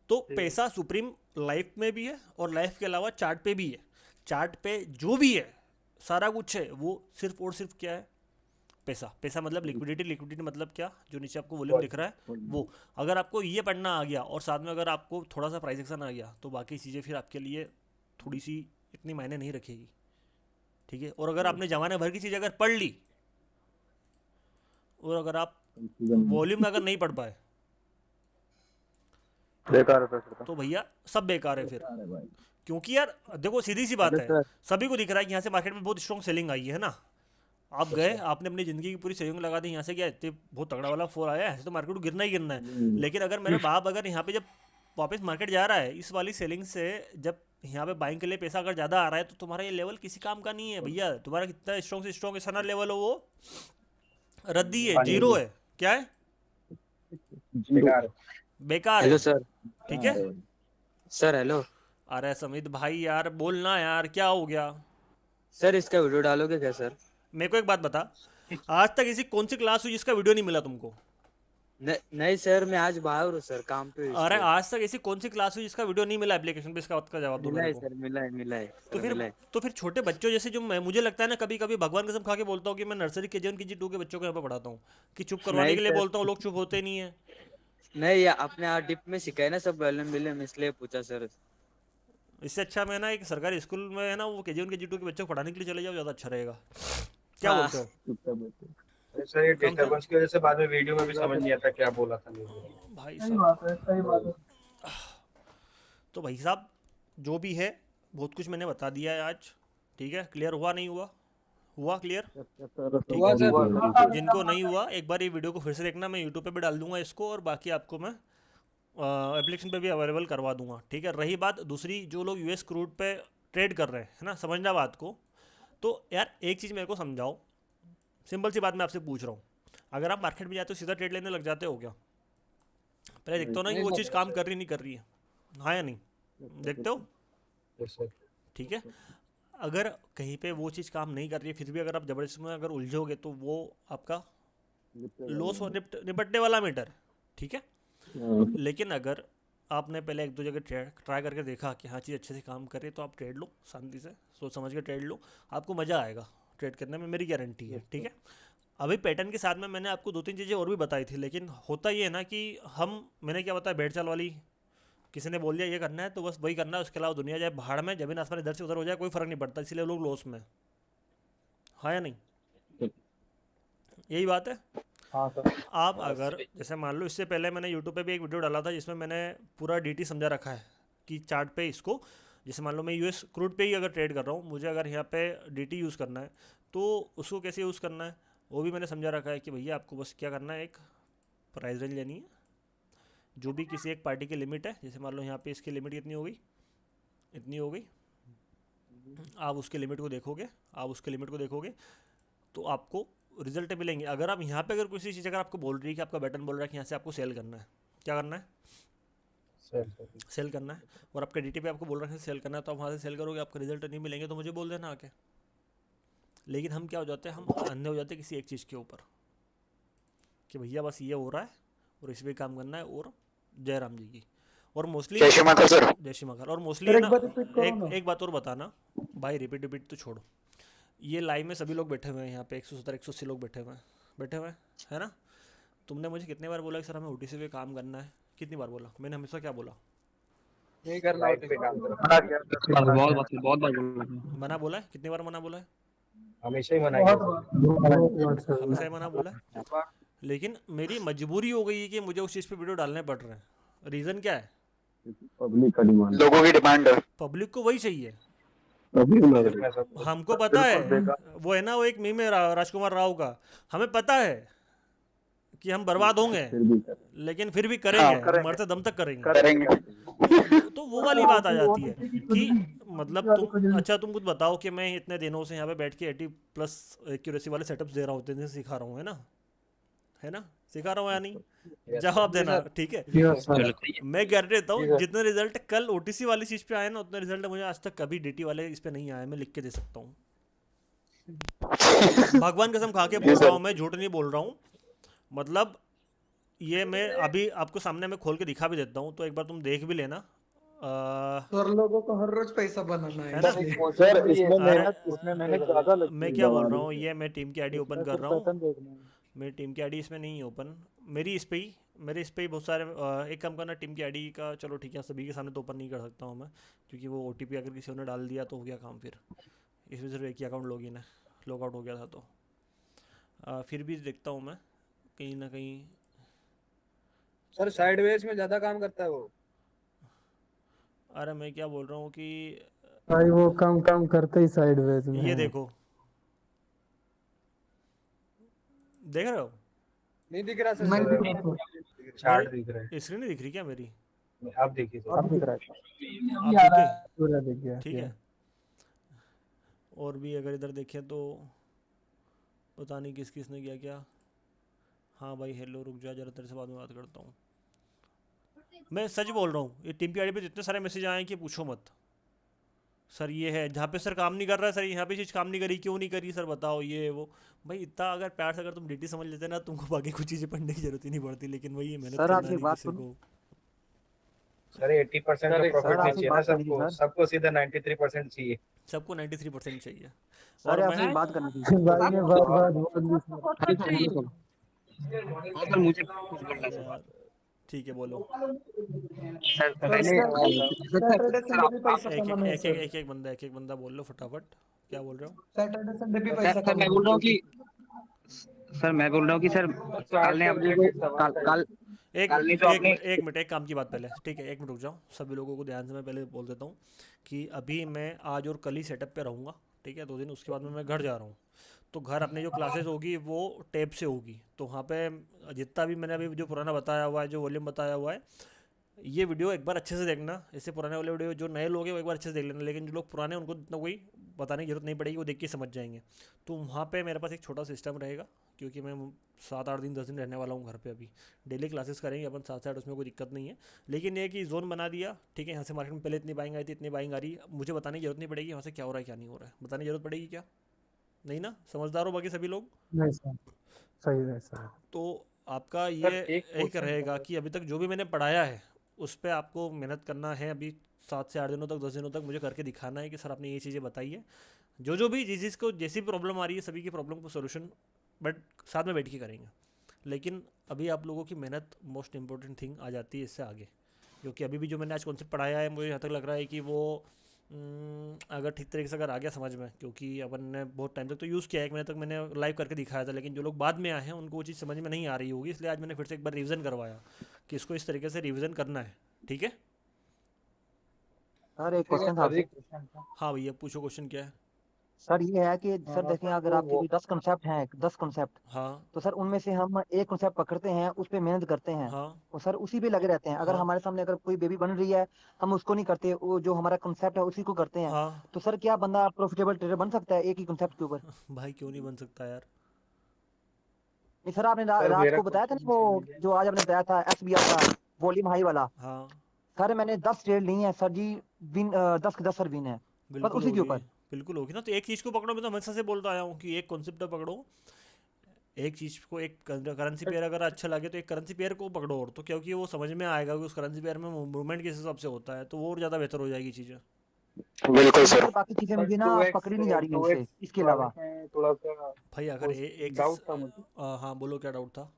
तो पैसा सुप्रीम लाइफ में भी है और लाइफ के अलावा चार्ट पे भी है। चार्ट पे जो भी है सारा कुछ है, वो सिर्फ और सिर्फ क्या है? पैसा। पैसा मतलब लिक्विडिटी, लिक्विडिटी मतलब क्या? जो नीचे आपको वॉल्यूम दिख रहा है वो। अगर आपको ये पढ़ना आ गया और साथ में अगर आपको थोड़ा सा प्राइस एक्शन आ गया तो बाकी चीज़ें फिर आपके लिए थोड़ी सी इतनी मायने नहीं रखेगी, ठीक है। और अगर आपने जमाने भर की चीज़ अगर पढ़ ली और अगर आप वॉल्यूम अगर नहीं पढ़ पाए बेकार है सर फिर तो। तो भैया सब बेकार है फिर, अरे भाई क्योंकि यार देखो सीधी सी बात हेलो है, सर। सभी को दिख रहा है कि यहाँ से मार्केट में बहुत स्ट्रॉन्ग सेलिंग आई है ना। आप गए, आपने अपनी ज़िंदगी की पूरी सेविंग लगा दी, यहाँ से क्या इतने बहुत तगड़ा वाला फोर आया है, ऐसे तो मार्केट को गिरना ही गिरना है। लेकिन अगर मेरे बाप अगर यहाँ पे जब वापस मार्केट जा रहा है इस वाली सेलिंग से, जब यहाँ पे बाइंग के लिए पैसा अगर ज़्यादा आ रहा है, तो तुम्हारा ये लेवल किसी काम का नहीं है भैया। तुम्हारा कितना स्ट्रॉन्ग से स्ट्रॉन्ग सना लेवल हो वो रद्दी है, जीरो है, क्या है, बेकार है। बेकार हेलो है, सर। ठीक है। Sir hello. अरे समित भाई यार बोलना यार, क्या हो गया। सर इसका वीडियो डालोगे क्या सर? मेरे को एक बात बता, आज तक ऐसी कौन सी क्लास हुई जिसका वीडियो नहीं मिला तुमको। नहीं सर, मैं आज बाहर हूँ सर, काम पे हूँ अरे इसलिए। आज तक ऐसी कौन सी क्लास हुई जिसका वीडियो नहीं मिला एप्लीकेशन पे, इसका बात का जवाब दो मिला मेरे है को। सर, मिला है तो सर, फिर मिला है। तो फिर छोटे बच्चों जैसे जो मुझे लगता है ना, कभी कभी भगवान कसम खा के बोलता हूँ कि मैं नर्सरी KG1 KG2 के बच्चों को यहाँ पे पढ़ाता हूँ कि चुप करवाने नहीं के लिए सर। बोलता हूँ, लोग चुप होते नहीं है। नहीं, ये आपने आज डिप में सिखाया ना सब वॉल्यूम विल्यूम, इसलिए पूछा सर। इससे अच्छा मैं ना एक सरकारी स्कूल में है ना वो KG1 KG2 के बच्चों को पढ़ाने के लिए चले जाओ, ज़्यादा अच्छा रहेगा। क्या हाँ। बोलते हो। चुपचाप बैठो। अरे सर ये कम से डिस्टर्बेंस की वजह से बाद में वीडियो में भी समझ नहीं आता क्या बोला था नहीं बोला। भाई सही साहब, बात है, सही बात है। तो भाई साहब जो भी है बहुत कुछ मैंने बता दिया है आज, ठीक है। क्लियर हुआ नहीं हुआ, हुआ क्लियर। ठीक हुआ है, सर। जिनको नहीं हुआ एक बार ये वीडियो को फिर से देखना, मैं यूट्यूब पे भी डाल दूंगा इसको, और बाकी आपको मैं एप्लीकेशन पे भी अवेलेबल करवा दूंगा, ठीक है। रही बात दूसरी, जो लोग US क्रूड पे ट्रेड कर रहे हैं, है ना, समझना बात को। तो यार एक चीज़ मेरे को समझाओ, सिंपल सी बात मैं आपसे पूछ रहा हूँ, अगर आप मार्केट में जाते हो सीधा ट्रेड लेने लग जाते हो क्या। पहले देखते हो ना कि नहीं वो लग चीज़ काम कर रही नहीं कर रही है, हाँ या नहीं, देखते हो, यस सर। ठीक है। अगर कहीं पे वो चीज़ काम नहीं कर रही है, फिर भी अगर आप ज़बरदस्ती में अगर उलझोगे तो वो आपका लॉस और निपटने वाला मैटर है, ठीक है। लेकिन अगर आपने पहले एक दो जगह ट्राई करके देखा कि हाँ चीज़ अच्छे से काम कर रही है, तो आप ट्रेड लो, शांति से सोच समझ के ट्रेड लो, आपको मज़ा आएगा ट्रेड करने में, मेरी गारंटी है, ठीक है। अभी पैटर्न के साथ में मैंने आपको दो तीन चीज़ें और भी बताई थी, लेकिन होता ये है ना कि मैंने क्या बताया, भेड़ चाल वाली, किसी ने बोल दिया ये करना है तो बस वही करना है, उसके अलावा दुनिया जाए भाड़ में, जमीन आसमान इधर से उधर हो जाए, कोई फ़र्क नहीं पड़ता, इसलिए लोग लॉस में, हाँ या नहीं, यही बात है। हाँ सर। आप अगर जैसे मान लो, इससे पहले मैंने यूट्यूब पे भी एक वीडियो डाला था जिसमें मैंने पूरा DT समझा रखा है कि चार्ट पे इसको, जैसे मान लो मैं US क्रूड पे ही अगर ट्रेड कर रहा हूँ, मुझे अगर यहाँ पे DT यूज़ करना है तो उसको कैसे यूज़ करना है वो भी मैंने समझा रखा है कि भैया आपको बस क्या करना है, एक प्राइस रेंज लेनी है, जो भी किसी एक पार्टी की लिमिट है, जैसे मान लो यहाँ पे इसकी लिमिट कितनी हो गई, इतनी हो गई, आप उसके लिमिट को देखोगे, आप उसके लिमिट को देखोगे तो आपको रिजल्ट मिलेंगे। अगर आप यहाँ पे अगर किसी चीज़ अगर आपको बोल रही है कि आपका बैटन बोल रहा है कि यहाँ से आपको सेल करना है, क्या करना है, सेल करना है, और आपका DT पे आपको बोल रहा है सेल करना है, तो आप वहाँ से सेल करोगे, आपको रिजल्ट नहीं मिलेंगे तो मुझे बोल देना आके। लेकिन हम क्या हो जाते हैं, हम अंधे हो जाते हैं किसी एक चीज़ के ऊपर कि भैया बस ये हो रहा है और इस पर काम करना है, और जय राम जी की, और मोस्टली जय श्री महाकाल। और मोस्टली एक बात और बताना भाई, रिपीट तो छोड़ो, ये लाइव में सभी लोग बैठे हुए हैं यहाँ पे, 170-180 लोग बैठे हुए हैं, है ना। तुमने मुझे कितने बार बोला कि सर हमें OTC पे काम करना है, कितनी बार बोला मैंने, हमेशा क्या बोला, नहीं करना लाइट पे काम करो। बहुत बार बोला। मना बोला है, कितनी बार मना बोला है, हमेशा ही मनाई हमेशा ही मना बोला है। लेकिन मेरी मजबूरी हो गई है कि मुझे उस चीज़ पे वीडियो डालने पड़ रहे हैं। रीज़न क्या है, पब्लिक का डिमांड, लोगों की डिमांड है। पब्लिक को वही चाहिए, है। हमको पता है, वो है ना वो एक मीम है राजकुमार राव का, हमें पता है कि हम बर्बाद होंगे, फिर भी कर लेकिन फिर भी करेंगे, मरते दम तक करेंगे। तो वो वाली बात आ जाती है कि मतलब तुम, अच्छा तुम कुछ बताओ कि मैं इतने दिनों से यहाँ पे बैठ के 80+ एक्यूरेसी वाले सेटअप्स दे रहा हूँ, इतने दिन से सिखा रहा हूँ, है ना, सिखा रहा हूँ या नहीं, जवाब देना, ठीक है। मैं गारंटी देता हूँ जितने रिजल्ट कल OTC वाली चीज़ पे आए ना, उतने रिजल्ट मुझे आज तक कभी DT वाले इस पे नहीं आए, मैं लिख के दे सकता हूँ, भगवान कसम खा के बोल रहा हूँ, मैं झूठ नहीं बोल रहा हूँ। मतलब ये मैं अभी आपको सामने में खोल के दिखा भी देता हूँ, तो एक बार तुम देख भी लेना। सर लोगों को हर रोज पैसा बनाना है ना, सर इसमें मेहनत ज्यादा लगती है। मैं क्या बोल रहा हूँ, ये मैं टीम की ID ओपन कर रहा हूँ, मेरी टीम की ID इसमें नहीं है ओपन, मेरे इस पे ही बहुत सारे, एक काम करना, टीम की ID का चलो ठीक है, सभी के सामने तो ओपन नहीं कर सकता हूँ मैं, क्योंकि वो OTP अगर किसी ने डाल दिया तो हो गया काम, फिर इसमें सिर्फ एक ही अकाउंट लॉगिन है, लॉग आउट हो गया था, तो फिर भी देखता हूँ मैं कहीं ना कहीं। सर साइडवेज में ज्यादा काम करता है वो। अरे मैं क्या बोल रहा हूँ कि भाई वो कम करते ही साइडवेज में ये है। देखो, देख रहे हो? नहीं दिख रहा नहीं सर। दिख रहा तो। चार्ट दिख रहा मेरी स्क्रीन नहीं दिख रही क्या मेरी? है, आप देखिए तो। अब दिख रहा है, आप अभी आ दिख रहा गई? है। पूरा दिख गया ठीक ये। है। और भी अगर इधर देखें तो पता नहीं किस किस ने क्या क्या। हाँ भाई हेलो, रुक जा जरा, तेरे से बाद में बात करता हूँ। मैं सच बोल रहा हूँ, ये टीम पी आई डी पे जितने सारे मैसेज आए हैं कि पूछो मत। सर ये है जहाँ पे सर काम नहीं कर रहा है, सर यहाँ पे चीज़ काम नहीं करी, क्यों नहीं करी सर बताओ, ये वो। भाई इतना अगर प्यार से अगर तुम डीटी समझ लेते ना, तुमको बाकी कुछ चीज़ें पढ़ने की जरूरत ही नहीं पड़ती, लेकिन वही मेहनत सर, करना आपसे एक नहीं बात किसी सुनो। को। सर 80% का प्रॉफिट सर, नहीं आपसे चाहिए ना बात करनी थी सबको, सर। सबको सीधा 93% चाहिए। सबको 93% चाहिए। सर, और आपसे मैं एक बात करनी थी। भाई ने बात बोल दी सर। हाँ सर, हाँ सर, मुझे कुछ बोलना है सर। यार ठीक है बोलो। सर सर पहले सैटरडे सर संडे भी आप पैसा एक एक कमाना है एक एक सर। एक एक बंदा बोल लो फटाफट, क्या बोल रहे हो? सैटरडे संडे भी सर पैसा सर मैं कमाना बोल रहा हूँ है। कि सर मैं बोल रहा हूँ कि सर कल ने अपने को एक कल ने जो एक अपने एक मिनट, एक काम की बात पहले, ठीक है, एक मिनट रुक जाओ, सभी लोगों को ध्यान से मैं पहले बोल देता हूँ कि अभी मैं आज और कल ही सेटअप पे रहूँगा, ठीक है, 2 दिन, उसके बाद में मैं घर जा रहा हूँ। तो घर अपने जो क्लासेस होगी वो टैब से होगी, तो वहाँ पे जितना भी मैंने अभी जो पुराना बताया हुआ है, जो वॉल्यूम बताया हुआ है, ये वीडियो एक बार अच्छे से देखना। इससे पुराने वाले वीडियो जो नए लोग हैं वो एक बार अच्छे से देख लेना, लेकिन जो लोग पुराने हैं उनको इतना कोई बताने की जरूरत नहीं पड़ेगी, वो देख के समझ जाएंगे। तो वहाँ पे मेरे पास एक छोटा सिस्टम रहेगा, क्योंकि मैं 7-8 दिन 10 दिन रहने वाला हूँ घर पे अभी। डेली क्लासेस करेंगे अपन 7 से 8, उसमें कोई दिक्कत नहीं है। लेकिन ये कि जोन बना दिया, ठीक है, यहाँ से मार्केट में पहले इतनी बाइंग आई थी, इतनी बाइंग आ रही है, मुझे बताने की जरूरत नहीं पड़ेगी यहाँ से क्या हो रहा है क्या नहीं हो रहा है। बताने की जरूरत पड़ेगी क्या? नहीं ना? समझदार हो बाकी सभी लोग? नहीं सर, सही है सर। तो आपका सर ये एक एक क्वेश्चन रहेगा कि अभी तक जो भी मैंने पढ़ाया है उस पर आपको मेहनत करना है। अभी 7 से 8 दिनों तक, 10 दिनों तक मुझे करके दिखाना है कि सर आपने ये चीज़ें बताई है, जो भी जिस जिसको जैसी प्रॉब्लम आ रही है, सभी की प्रॉब्लम को सोल्यूशन बट साथ में बैठ के करेंगे। लेकिन अभी आप लोगों की मेहनत मोस्ट इंपॉर्टेंट थिंग आ जाती है इससे आगे, क्योंकि अभी भी जो मैंने आज कॉन्सेप्ट पढ़ाया है मुझे यहाँ तक लग रहा है कि वो अगर ठीक तरीके से अगर आ गया समझ में, क्योंकि अपन ने बहुत टाइम तक तो यूज़ किया है, 1 महीने तक मैंने लाइव करके दिखाया था, लेकिन जो लोग बाद में आए हैं उनको वो चीज़ समझ में नहीं आ रही होगी, इसलिए आज मैंने फिर से एक बार रिवीजन करवाया कि इसको इस तरीके से रिवीजन करना है। ठीक है? सर एक क्वेश्चन था आपसे। हाँ भैया पूछो, क्वेश्चन क्या है? सर ये है कि सर देखें, अगर आपके भी 10 कॉन्सेप्ट हैं, 10 कॉन्सेप्ट, हाँ तो सर उनमें से हम एक कॉन्सेप्ट पकड़ते हैं, उस पे मेहनत करते हैं हाँ और सर उसी पे लगे रहते हैं। अगर हाँ हमारे सामने अगर कोई बेबी बन रही है, हम उसको नहीं करते, वो जो हमारा कॉन्सेप्ट है उसी को करते हैं। हाँ। तो सर क्या बंदा प्रॉफिटेबल ट्रेडर बन सकता है एक ही कॉन्सेप्ट के ऊपर? भाई क्यों नहीं बन सकता यार? नहीं सर, आपने रात को बताया था ना, वो जो आज आपने बताया था SBI का वॉल्यूम हाई वाला, हाँ सर मैंने 10 ट्रेड ली है सर जी, विन 10 के 10 सर विन है बस बिल्कुल उसी के होगी, ऊपर। बिल्कुल होगी ना। तो एक चीज़ को पकड़ो, मैं तो हमेशा से बोलता आया हूँ कि एक कॉन्सेप्ट पकड़ो, एक चीज़ को, एक करेंसी पेयर अगर अच्छा लगे तो एक करेंसी पेयर को पकड़ो, और तो क्योंकि वो समझ में आएगा कि उस करेंसी पेयर में मूवमेंट किस हिसाब से होता है, तो वो और ज़्यादा बेहतर हो जाएगी चीज़ें। बिल्कुल सर, बाकी चीजें मुझे ना पकड़ी नहीं जा रही है इससे, इसके अलावा। थोड़ा सा भाई अगर एक डाउट चीज़, था मुझे। हाँ बोलो क्या डाउट था?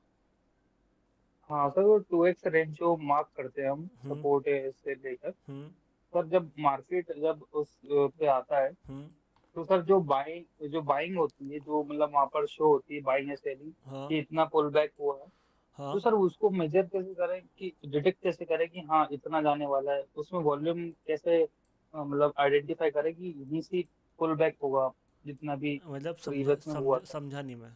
हाँ सर, वो 2x रेंज जो मार्क करते हैं हम हम्म सपोर्ट से लेकर, हम्म सर जब मार्केट जब उस पे आता है, हम्म तो सर जो बाइंग होती है, जो मतलब वहाँ पर शो होती है बाइंग या सेलिंग हाँ कि इतना पुल बैक हुआ है, हाँ। तो सर उसको मेजर कैसे करें, कि डिटेक्ट कैसे करें कि हाँ इतना जाने वाला है, उसमें वॉल्यूम कैसे मतलब आइडेंटिफाई करें कि यहीं से पुल बैक होगा जितना भी मतलब प्रीवियस में हुआ था। समझा नहीं मैं।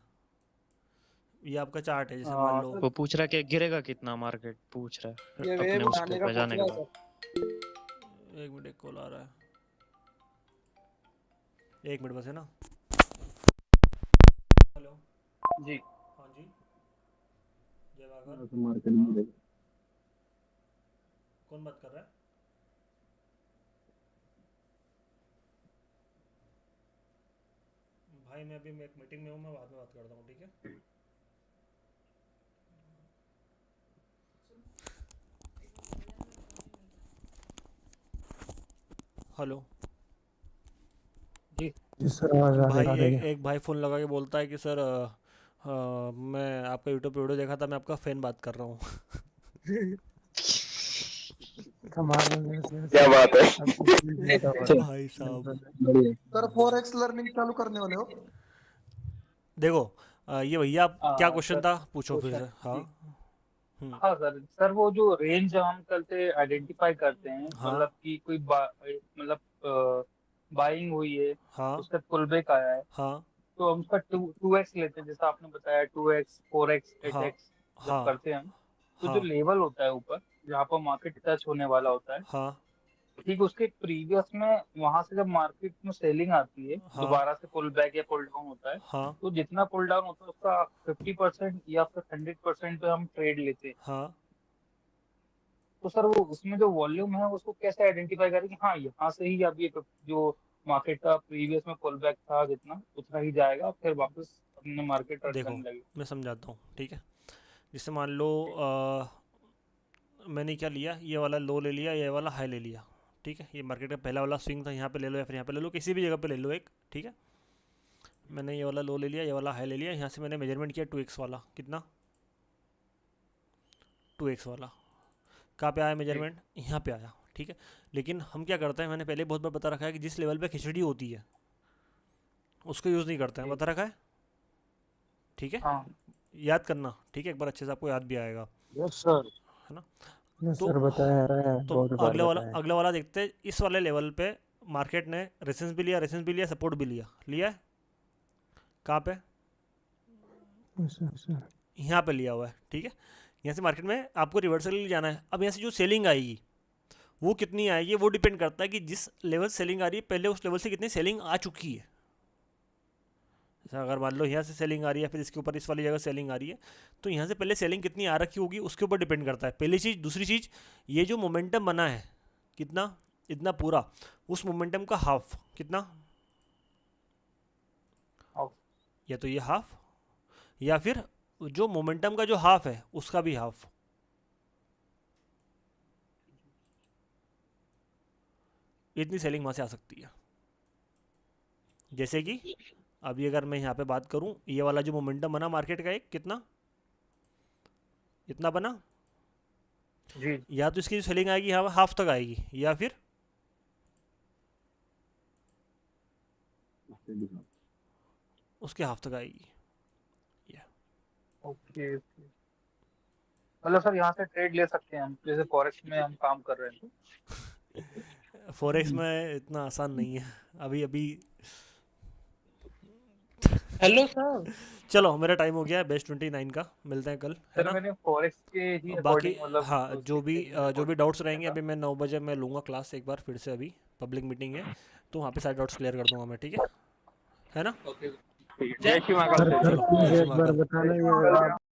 ये आपका चार्ट है, जैसे मान हाँ लो, सर, वो पूछ रहा है कि गिरेगा कितना मार्केट, पूछ रहा है ये अपने वेव उसके बनाने का ऊपर पूछ जाने रहा के है बाद। सर। एक मिनट, एक कॉल आ रहा है, एक मिनट बस है ना। हेलो। जी हाँ जी, जय बागर। मार्केट में हाँ कौन बात कर रहा है? भाई मैं अभी एक मीटिंग में हूँ, मैं बाद में बात करता हूँ, ठीक है? हेलो। जी जी सर, आवाज आ भाई रही है। एक भाई फ़ोन लगा के बोलता है कि सर मैं आपका यूट्यूब पे वीडियो देखा था, मैं आपका फ़ैन बात कर रहा हूँ। कमाल है सर। क्या बात है। अब कितनी ज्यादा हो रहा भाई साहब बढ़िया। सर फॉरेक्स लर्निंग चालू करने वाले हो? देखो, ये भैया आप क्या क्वेश्चन सर था, पूछो फिर क्वेश्चन, से। हाँ जी हाँ सर, वो जो रेंज हम करते आइडेंटिफाई करते हैं, हाँ। मतलब कि कोई मतलब बाइंग हुई है, हाँ उसका पुल बैक आया है, हाँ तो हम उसका 2x लेते हैं, जैसा आपने बताया 2x 4x हाँ 8x जब हाँ करते हैं हम, तो जो हाँ लेवल होता है ऊपर जहाँ पर मार्केट टच होने वाला होता है, हाँ ठीक उसके प्रीवियस में वहां से जब मार्केट में सेलिंग आती है, हाँ दोबारा से पुल बैक या पुल डाउन होता है, हाँ तो जितना पुल डाउन होता है उसका 50% या फिर 100% पे हम ट्रेड लेते हैं। हाँ। तो सर वो उसमें जो वॉल्यूम है उसको कैसे आइडेंटिफाई करें कि हाँ यहाँ से ही अब ये जो मार्केट का प्रीवियस में पुल बैक था जितना उतना ही जाएगा, फिर वापस अपने मार्केट टर्न देखो करने लगे। मैं समझाता हूँ, ठीक है। जैसे मान लो मैंने क्या लिया, ये वाला लो ले लिया, ये वाला हाई ले लिया, ठीक है। ये मार्केट का पहला वाला स्विंग था, यहाँ पे ले लो या फिर यहाँ पे ले लो, किसी भी जगह पे ले लो एक, ठीक है। मैंने ये वाला लो ले लिया, ये वाला हाई ले लिया, यहाँ से मैंने मेजरमेंट किया 2x वाला, कितना 2x वाला। कहाँ पे आया मेजरमेंट, यहाँ पे आया, ठीक है। लेकिन हम क्या करते हैं, मैंने पहले बहुत बार बता रखा है कि जिस लेवल पे खिचड़ी होती है उसको यूज़ नहीं करते हैं, बता रखा है, ठीक है। हाँ याद करना, ठीक है, एक बार अच्छे से आपको याद भी आएगा, यस सर। है ना। यस तो सर बताया है, तो बहुत बार बताया है। अगला वाला देखते हैं। इस वाले लेवल पे मार्केट ने रेजिस्टेंस भी लिया, सपोर्ट भी लिया है। कहाँ पे, यस सर, सर। यहाँ पे लिया हुआ है, ठीक है। यहाँ से मार्केट में आपको रिवर्सल के लिए जाना है। अब यहाँ से जो सेलिंग आएगी वो कितनी आएगी, वो डिपेंड करता है कि जिस लेवल सेलिंग आ रही है पहले उस लेवल से कितनी सेलिंग आ चुकी है। जैसा अगर मान लो यहाँ से सेलिंग आ रही है, फिर इसके ऊपर इस वाली जगह सेलिंग आ रही है, तो यहाँ से पहले सेलिंग कितनी आ रखी होगी उसके ऊपर डिपेंड करता है, पहली चीज़। दूसरी चीज़, ये जो मोमेंटम बना है कितना, इतना पूरा, उस मोमेंटम का हाफ कितना, Half। या तो ये हाफ या फिर जो मोमेंटम का जो हाफ है उसका भी हाफ। इतनी सेलिंग वहाँ से आ सकती है। जैसे कि अभी अगर मैं यहाँ पे बात करूँ, ये वाला जो मोमेंटम बना मार्केट का, एक कितना, इतना बना, जी या तो इसकी जो सेलिंग आएगी यहाँ हाफ तक आएगी, या फिर उसके हाफ तक आएगी। ओके। मतलब सर यहाँ से ट्रेड ले सकते हैं हम, जैसे फॉरेक्स में हम काम कर रहे हैं। फॉरेक्स में इतना आसान नहीं है अभी अभी। Hello sir. चलो मेरा टाइम हो गया है बेस्ट 29 का, मिलते हैं कल, है सर ना। मैंने फॉरेक्स के ही बाकी अकॉर्डिंग मतलब हाँ, जो भी डाउट्स रहेंगे, था। अभी मैं 9 बजे मैं लूँगा क्लास एक बार फिर से, अभी पब्लिक मीटिंग है तो वहाँ पे सारे डाउट्स क्लियर कर दूंगा मैं, ठीक है ना। जय श्री महाकाल। सर प्लीज एक बार बताना ये आप